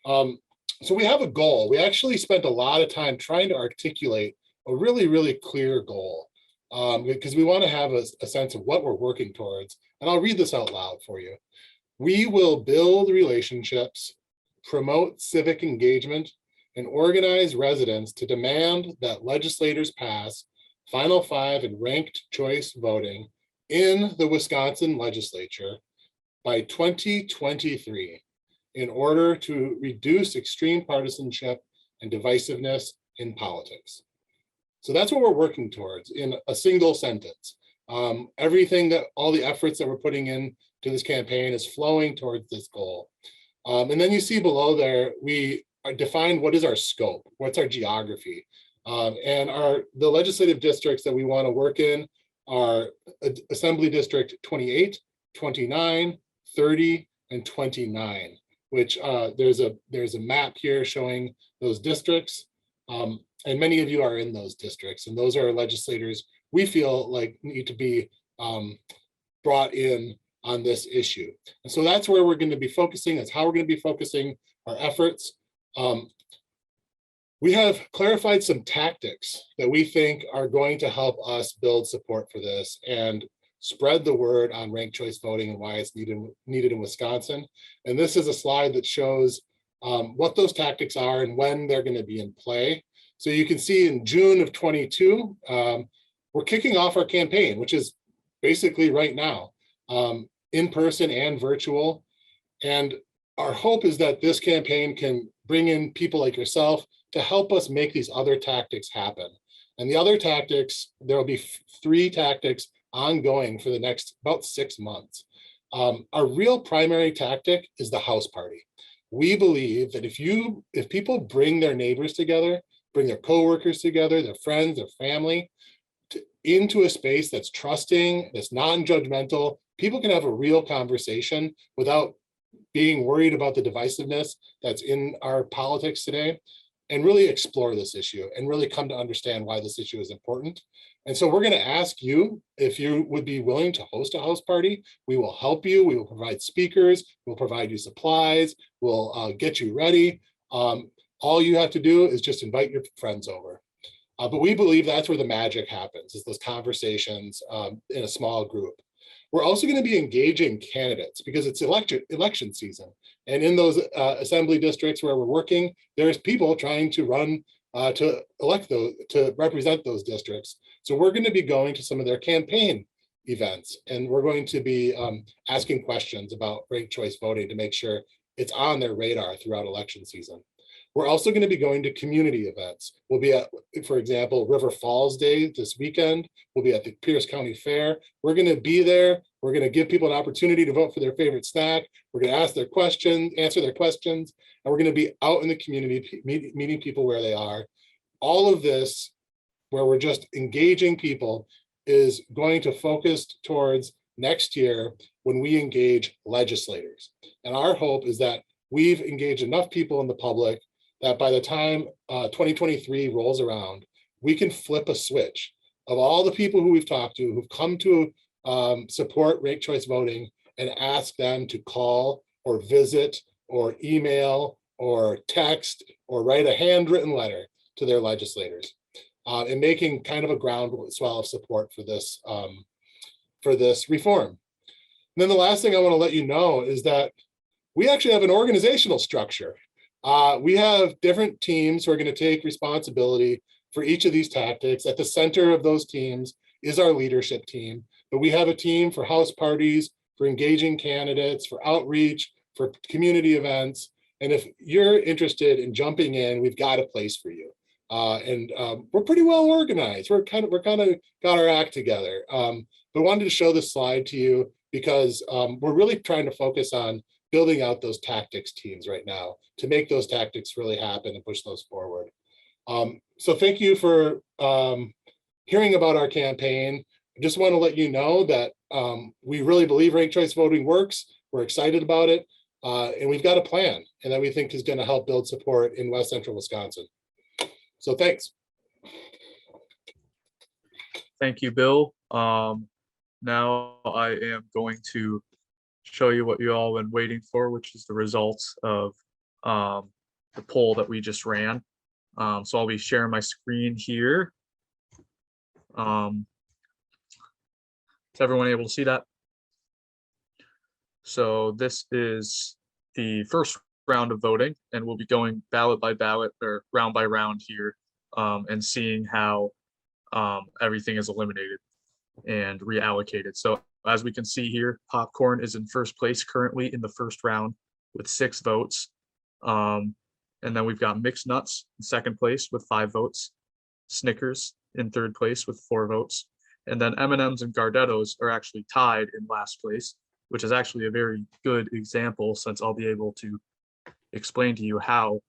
Speaker 3: So we have a goal. We actually spent a lot of time trying to articulate a really, really clear goal because we want to have a sense of what we're working towards. And I'll read this out loud for you. We will build relationships, promote civic engagement, and organize residents to demand that legislators pass Final 5 and ranked choice voting in the Wisconsin legislature by 2023 in order to reduce extreme partisanship and divisiveness in politics. So that's what we're working towards in a single sentence. Everything that all the efforts that we're putting in to this campaign is flowing towards this goal. And then you see below there, we define what is our scope, what's our geography. And the legislative districts that we want to work in are Assembly District 28, 29, 30, and 29, which there's a map here showing those districts. And many of you are in those districts, and those are legislators we feel like need to be brought in on this issue. And so that's where we're going to be focusing. That's how we're going to be focusing our efforts. We have clarified some tactics that we think are going to help us build support for this and spread the word on ranked choice voting and why it's needed in Wisconsin. And this is a slide that shows what those tactics are and when they're going to be in play. So you can see in June of 22, we're kicking off our campaign, which is basically right now, in person and virtual. And our hope is that this campaign can bring in people like yourself to help us make these other tactics happen. And the other tactics, there will be 3 tactics ongoing for the next about 6 months. Our real primary tactic is the house party. We believe that if people bring their neighbors together, bring their coworkers together, their friends, their family, into a space that's trusting, that's non-judgmental, people can have a real conversation without being worried about the divisiveness that's in our politics today, and really explore this issue and really come to understand why this issue is important. And so we're going to ask you if you would be willing to host a house party. We will help you. We will provide speakers. We'll provide you supplies. We'll get you ready. All you have to do is just invite your friends over. But we believe that's where the magic happens, is those conversations in a small group. We're also going to be engaging candidates because it's election season. And in those assembly districts where we're working, there's people trying to run to elect those, to represent those districts. So we're going to be going to some of their campaign events, and we're going to be asking questions about ranked choice voting to make sure it's on their radar throughout election season. We're also going to be going to community events. We'll be at, for example, River Falls Day this weekend. We'll be at the Pierce County Fair. We're going to be there. We're going to give people an opportunity to vote for their favorite snack. We're going to ask their questions, answer their questions, and we're going to be out in the community, meeting people where they are. All of this, where we're just engaging people, is going to focus towards next year when we engage legislators. And our hope is that we've engaged enough people in the public that by the time 2023 rolls around, we can flip a switch of all the people who we've talked to, who've come to support ranked choice voting, and ask them to call or visit or email or text or write a handwritten letter to their legislators, and making kind of a groundswell of support for this reform. And then the last thing I want to let you know is that we actually have an organizational structure. We have different teams who are going to take responsibility for each of these tactics. At the center of those teams is our leadership team, but we have a team for house parties, for engaging candidates, for outreach, for community events. And if you're interested in jumping in, we've got a place for you. And we're pretty well organized. We're kind of got our act together. But wanted to show this slide to you because we're really trying to focus on building out those tactics teams right now to make those tactics really happen and push those forward. So thank you for hearing about our campaign. I just want to let you know that we really believe ranked choice voting works. We're excited about it. And we've got a plan, and that we think is going to help build support in West Central Wisconsin. So thanks.
Speaker 1: Thank you, Bill. Now I am going to show you what you all been waiting for, which is the results of the poll that we just ran. So I'll be sharing my screen here. Is everyone able to see that? So this is the first round of voting, and we'll be going ballot by ballot or round by round here, and seeing how everything is eliminated and reallocated. So as we can see here, popcorn is in first place currently in the first round with 6 votes. And then we've got mixed nuts in second place with 5 votes, Snickers in third place with 4 votes, and then M&Ms and Gardettos are actually tied in last place, which is actually a very good example, since I'll be able to explain to you how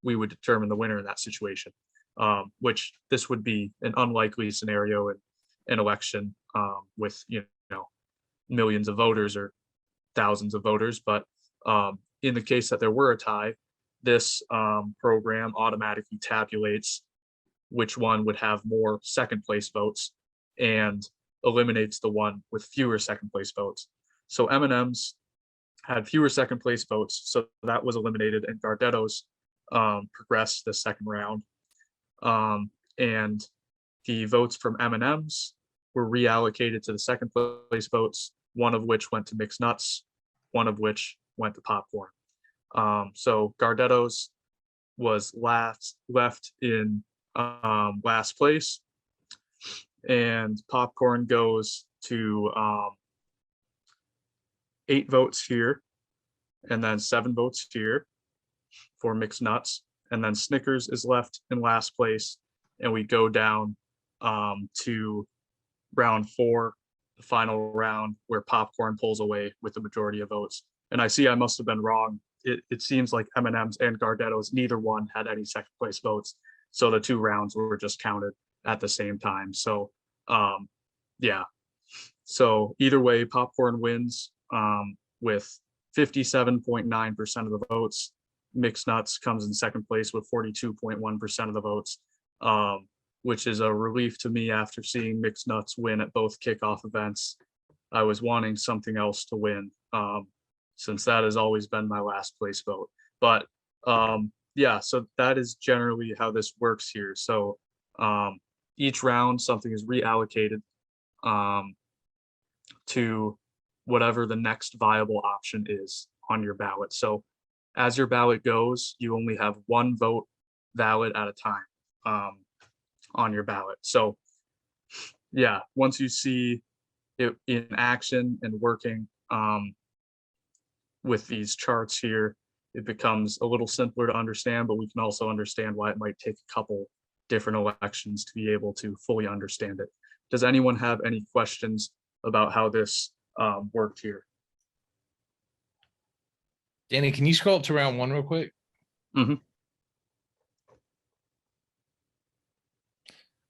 Speaker 1: we would determine the winner in that situation, which this would be an unlikely scenario in an election with millions of voters, or thousands of voters, but in the case that there were a tie, this program automatically tabulates which one would have more second place votes and eliminates the one with fewer second place votes. So M&M's had fewer second place votes, so that was eliminated, and Gardetto's progressed the second round. And the votes from M&M's were reallocated to the second place votes, one of which went to mixed nuts, one of which went to popcorn. So Gardetto's was left in last place, and popcorn goes to 8 votes here, and then 7 votes here for mixed nuts, and then Snickers is left in last place, and we go down to round 4, the final round, where popcorn pulls away with the majority of votes. And I see I must have been wrong. It seems like M&M's and Gardetto's, neither one had any second place votes, so the 2 rounds were just counted at the same time. So yeah, so either way, popcorn wins with 57.9% of the votes. Mixed nuts comes in second place with 42.1% of the votes, which is a relief to me after seeing mixed nuts win at both kickoff events. I was wanting something else to win, since that has always been my last place vote. But yeah, so that is generally how this works here. So each round, something is reallocated to whatever the next viable option is on your ballot. So as your ballot goes, you only have 1 vote valid at a time on your ballot. So yeah, once you see it in action and working with these charts here, it becomes a little simpler to understand, but we can also understand why it might take a couple different elections to be able to fully understand it. Does anyone have any questions about how this worked here?
Speaker 4: Danny, can you scroll up to round 1 real quick?
Speaker 1: Mhm.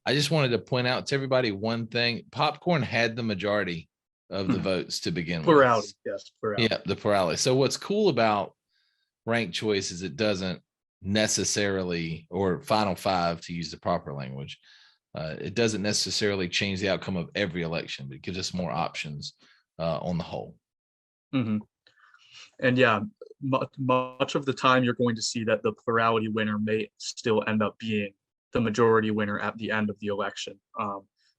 Speaker 4: I just wanted to point out to everybody one thing. Popcorn had the majority of the votes to begin with.
Speaker 1: Plurality, yes, plurality.
Speaker 4: Yeah, the plurality. So what's cool about ranked choice is it doesn't necessarily, or final 5 to use the proper language, it doesn't necessarily change the outcome of every election, but it gives us more options on the whole.
Speaker 1: Mm-hmm. And yeah, much of the time you're going to see that the plurality winner may still end up being the majority winner at the end of the election.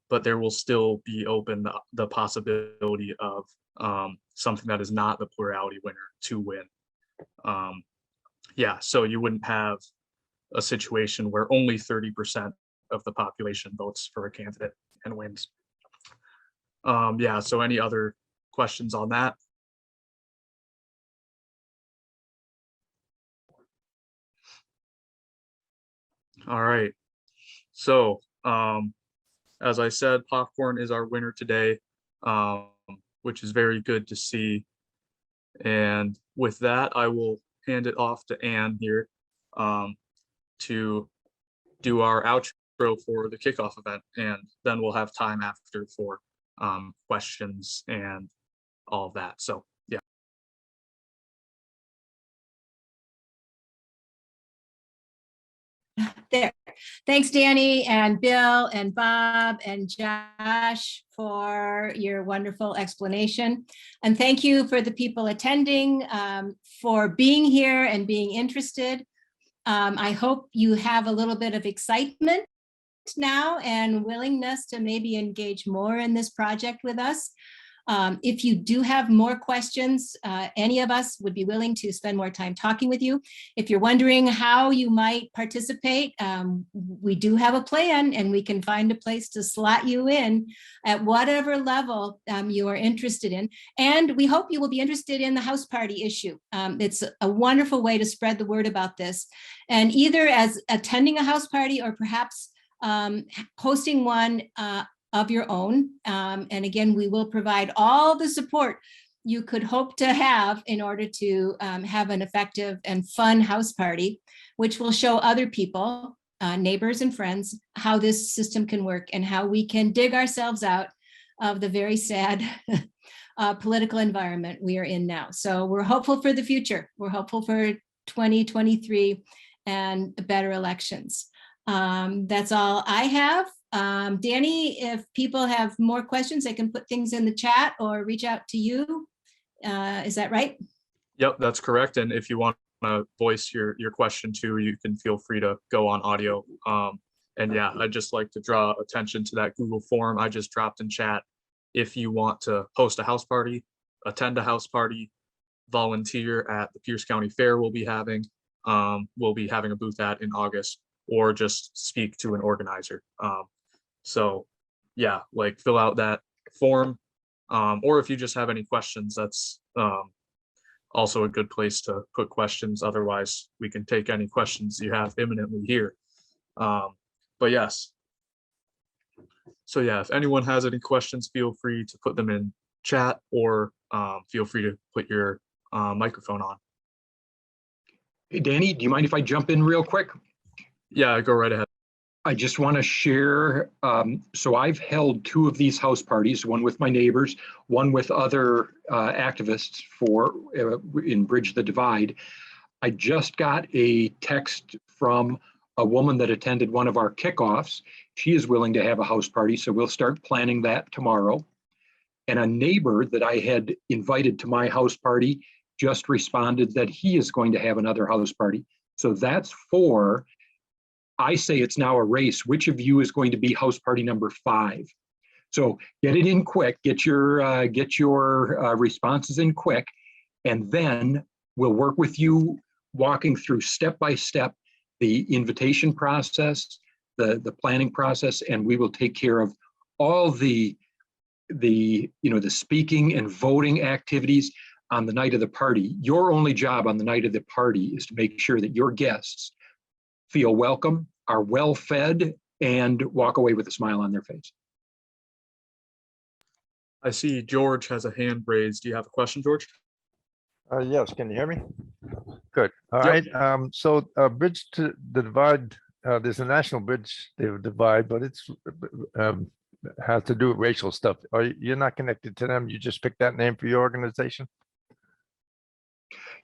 Speaker 1: But there will still be open the possibility of something that is not the plurality winner to win. Yeah, so you wouldn't have a situation where only 30% of the population votes for a candidate and wins. Yeah, so any other questions on that? All right, so as I said, popcorn is our winner today, which is very good to see. And with that, I will hand it off to Ann here to do our outro for the kickoff event, and then we'll have time after for questions and all of that. So yeah.
Speaker 2: There. Thanks, Danny and Bill and Bob and Josh for your wonderful explanation. And thank you for the people attending, for being here and being interested. I hope you have a little bit of excitement now and willingness to maybe engage more in this project with us. If you do have more questions, any of us would be willing to spend more time talking with you. If you're wondering how you might participate, we do have a plan, and we can find a place to slot you in at whatever level you are interested in. And we hope you will be interested in the house party issue. It's a wonderful way to spread the word about this. And either as attending a house party or perhaps hosting one of your own. And again, we will provide all the support you could hope to have in order to have an effective and fun house party, which will show other people, neighbors and friends, how this system can work and how we can dig ourselves out of the very sad political environment we are in now. So we're hopeful for the future. We're hopeful for 2023 and better elections. That's all I have. Danny, if people have more questions, they can put things in the chat or reach out to you. Is that right?
Speaker 1: Yep, that's correct. And if you want to voice your question too, you can feel free to go on audio. And yeah, I'd just like to draw attention to that Google form I just dropped in chat. If you want to host a house party, attend a house party, volunteer at the Pierce County Fair we'll be having a booth at in August, or just speak to an organizer. So yeah, like fill out that form. Or if you just have any questions, that's also a good place to put questions. Otherwise, we can take any questions you have imminently here. But yes. So yeah, if anyone has any questions, feel free to put them in chat, or feel free to put your microphone on.
Speaker 6: Hey, Danny, do you mind if I jump in real quick?
Speaker 1: Yeah, go right ahead.
Speaker 6: I just want to share, so I've held 2 of these house parties, one with my neighbors, one with other activists in Bridge the Divide. I just got a text from a woman that attended one of our kickoffs. She is willing to have a house party, so we'll start planning that tomorrow. And a neighbor that I had invited to my house party just responded that he is going to have another house party. So that's 4. I say it's now a race. Which of you is going to be house party number 5? So get it in quick, get your responses in quick, and then we'll work with you walking through step by step the invitation process, the planning process, and we will take care of all the speaking and voting activities on the night of the party. Your only job on the night of the party is to make sure that your guests feel welcome, are well fed, and walk away with a smile on their face.
Speaker 1: I see George has a hand raised. Do you have a question, George?
Speaker 8: Yes, can you hear me? Good. All
Speaker 1: Yep.
Speaker 8: right. So Bridge to the Divide, there's a national bridge to divide, but it's has to do with racial stuff. You're not connected to them? You just picked that name for your organization?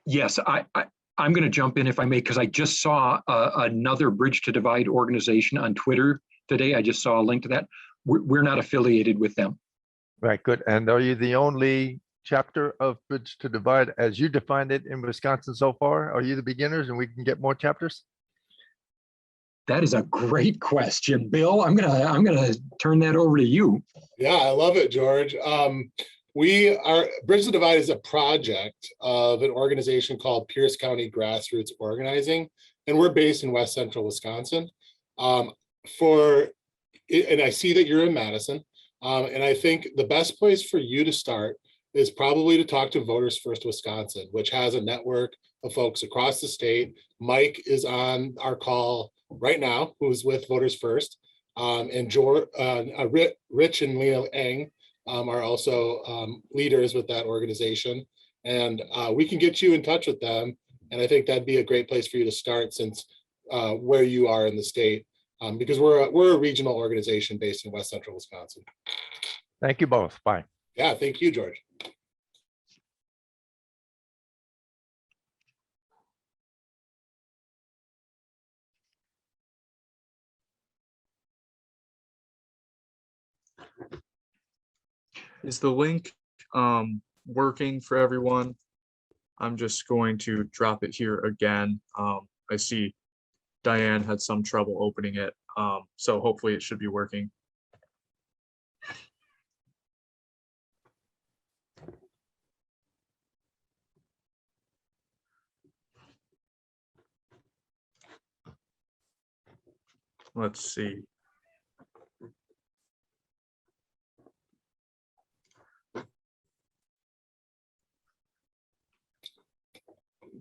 Speaker 6: Yes, I'm going to jump in if I may, because I just saw another Bridge to Divide organization on Twitter today. I just saw a link to that. We're not affiliated with them.
Speaker 8: Right, good. And are you the only chapter of Bridge to Divide as you defined it in Wisconsin so far? Are you the beginners and we can get more chapters?
Speaker 6: That is a great question, Bill. I'm gonna turn that over to you.
Speaker 3: Yeah, I love it, George. Bridge the Divide is a project of an organization called Pierce County Grassroots Organizing, and we're based in West Central Wisconsin. And I see that you're in Madison, and I think the best place for you to start is probably to talk to Voters First Wisconsin, which has a network of folks across the state. Mike is on our call right now, who's with Voters First, and Rich and Lena Eng are also leaders with that organization, and we can get you in touch with them. And I think that'd be a great place for you to start, since where you are in the state, because we're a regional organization based in West Central Wisconsin.
Speaker 8: Thank you both. Bye.
Speaker 3: Yeah, thank you, George.
Speaker 1: Is the link working for everyone? I'm just going to drop it here again. I see Diane had some trouble opening it, so hopefully it should be working. Let's see.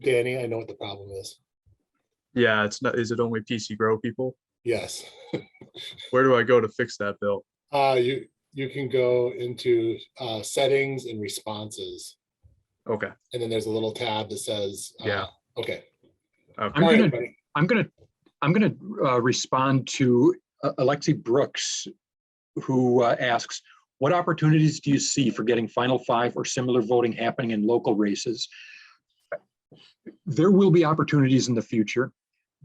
Speaker 3: Danny, I know what the problem is.
Speaker 1: Yeah, it's not. Is it only PC Grow people?
Speaker 3: Yes.
Speaker 1: Where do I go to fix that, Bill?
Speaker 3: You can go into settings and responses,
Speaker 1: Okay.
Speaker 3: and then there's a little tab that says,
Speaker 1: Yeah.
Speaker 3: Okay.
Speaker 1: Okay.
Speaker 3: All right, everybody.
Speaker 6: I'm gonna respond to Alexi Brooks, who asks, what opportunities do you see for getting Final Five or similar voting happening in local races? There will be opportunities in the future.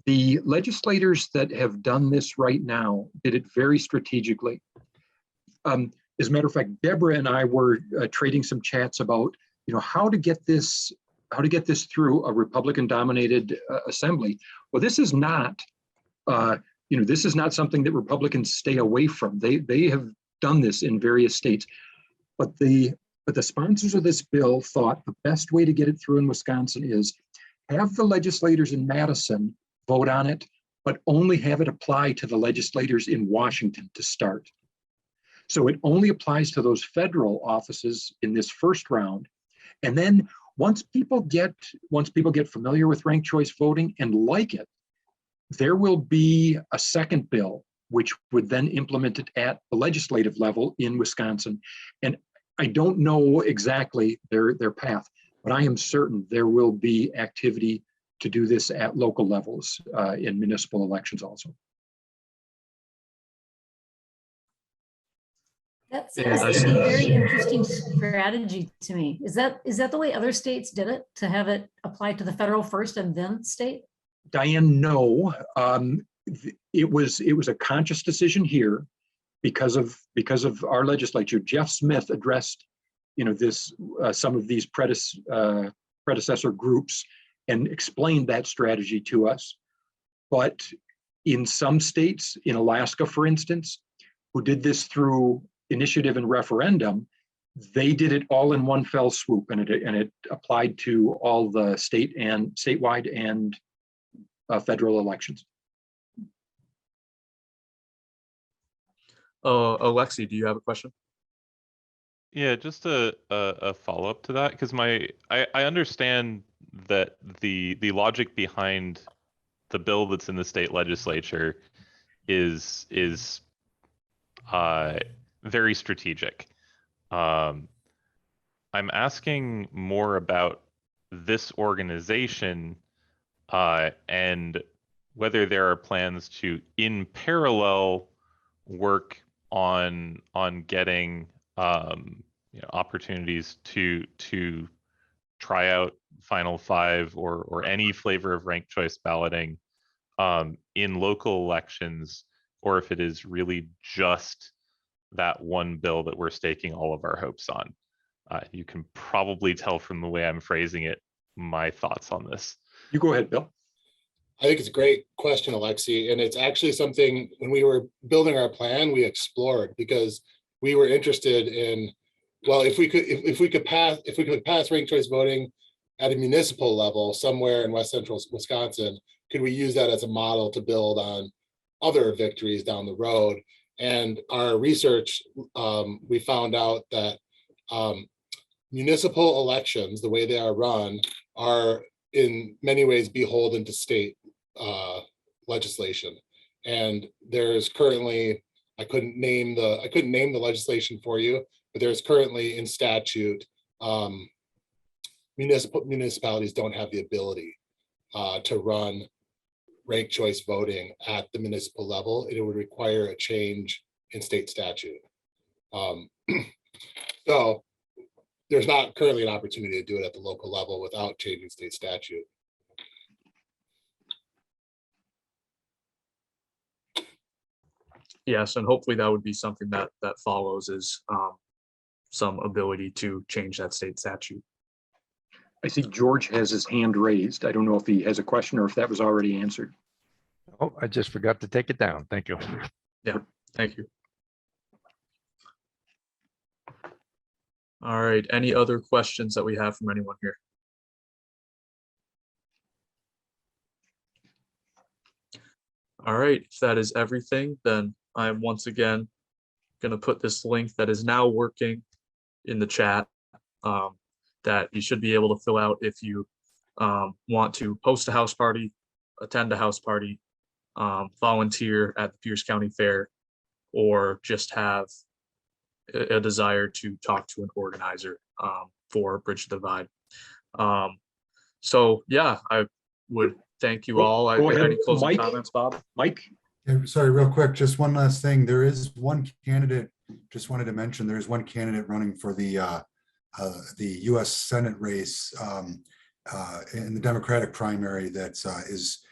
Speaker 6: The legislators that have done this right now did it very strategically. As a matter of fact, Deborah and I were trading some chats about, how to get this through a Republican-dominated assembly. Well, this is not, this is not something that Republicans stay away from. They have done this in various states, but the sponsors of this bill thought the best way to get it through in Wisconsin is have the legislators in Madison vote on it, but only have it apply to the legislators in Washington to start. So it only applies to those federal offices in this first round. And then once people get familiar with ranked choice voting and like it, there will be a second bill which would then implement it at the legislative level in Wisconsin. And I don't know exactly their path, but I am certain there will be activity to do this at local levels in municipal elections also.
Speaker 9: That
Speaker 1: Yeah,
Speaker 9: seems
Speaker 1: I
Speaker 9: like
Speaker 1: see.
Speaker 9: a very interesting strategy to me. Is that the way other states did it, to have it apply to the federal first and then state?
Speaker 6: Diane, no. It was a conscious decision here because of our legislature. Jeff Smith addressed, some of these predecessor groups and explained that strategy to us. But in some states, in Alaska, for instance, who did this through initiative and referendum, they did it all in one fell swoop, and it applied to all the statewide and federal elections.
Speaker 1: Alexi, do you have a question?
Speaker 10: Yeah, just a follow-up to that, because I understand that the logic behind the bill that's in the state legislature is very strategic. I'm asking more about this organization and whether there are plans to, in parallel, work on getting opportunities to try out Final Five or any flavor of ranked choice balloting in local elections, or if it is really just that one bill that we're staking all of our hopes on. You can probably tell from the way I'm phrasing it my thoughts on this.
Speaker 6: You go ahead, Bill.
Speaker 3: I think it's a great question, Alexi, and it's actually something when we were building our plan, we explored because we were interested in, well, if we could pass ranked choice voting at a municipal level somewhere in West Central Wisconsin, could we use that as a model to build on other victories down the road? And our research, we found out that municipal elections, the way they are run, are in many ways beholden to state legislation. And there's currently, I couldn't name the legislation for you, but there's currently in statute, municipalities don't have the ability to run ranked choice voting at the municipal level. It would require a change in state statute. So there's not currently an opportunity to do it at the local level without changing state statute.
Speaker 1: Yes, and hopefully that would be something that follows is some ability to change that state statute.
Speaker 6: I see George has his hand raised. I don't know if he has a question or if that was already answered.
Speaker 8: Oh, I just forgot to take it down. Thank you.
Speaker 1: Thank you. All right, any other questions that we have from anyone here? All right, if that is everything, then I'm once again going to put this link that is now working in the chat that you should be able to fill out if you want to host a house party, attend a house party, volunteer at the Pierce County Fair, or just have a desire to talk to an organizer for Bridge the Divide. So yeah, I would thank you all.
Speaker 6: Go ahead,
Speaker 1: Any closing
Speaker 6: Mike.
Speaker 1: comments, Bob?
Speaker 6: Mike?
Speaker 7: Yeah, sorry, real quick, just one last thing. There is one candidate just wanted to mention there's one candidate running for the U.S. Senate race in the Democratic primary that is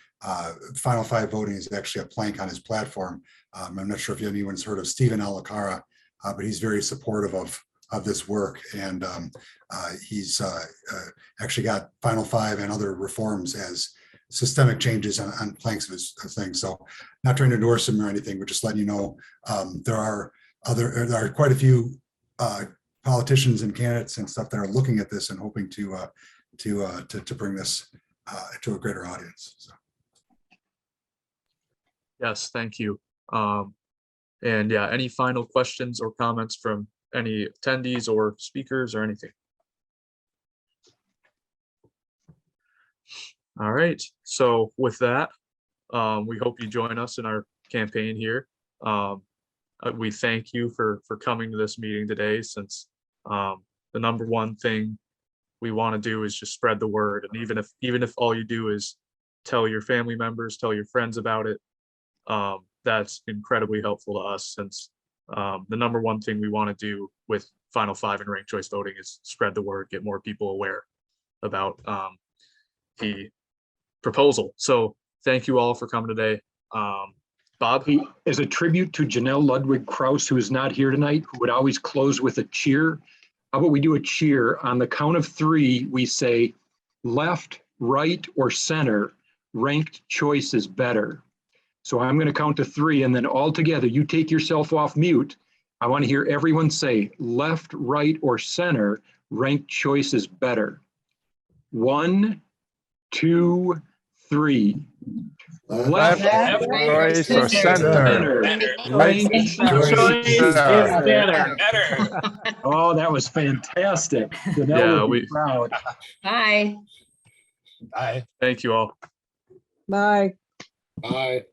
Speaker 7: Final Five voting is actually a plank on his platform. I'm not sure if anyone's heard of Stephen Alacara, but he's very supportive of this work, and he's actually got Final Five and other reforms as systemic changes on planks of his thing. So, not trying to endorse him or anything, but just letting you know there are quite a few politicians and candidates and stuff that are looking at this and hoping to bring this to a greater audience. So.
Speaker 1: Yes, thank you. And yeah, any final questions or comments from any attendees or speakers or anything? All right, so with that, we hope you join us in our campaign here. We thank you for coming to this meeting today, since the number one thing we want to do is just spread the word. And even if all you do is tell your family members, tell your friends about it, that's incredibly helpful to us, since the number one thing we want to do with Final Five and ranked choice voting is spread the word, get more people aware about the proposal. So thank you all for coming today. Bob?
Speaker 6: As a tribute to Janelle Ludwig Kraus, who is not here tonight, who would always close with a cheer, how about we do a cheer? On the count of three, we say left, right, or center, ranked choice is better. So I'm going to count to three, and then all together, you take yourself off mute. I want to hear everyone say left, right, or center, ranked choice is better. 1, 2, 3.
Speaker 8: Left, right, or center.
Speaker 6: Ranked choice is
Speaker 8: Better.
Speaker 6: better. Oh, that was fantastic. Janelle
Speaker 1: Yeah,
Speaker 6: would be proud.
Speaker 2: Bye.
Speaker 3: Bye.
Speaker 1: Thank you all.
Speaker 11: Bye.
Speaker 3: Bye.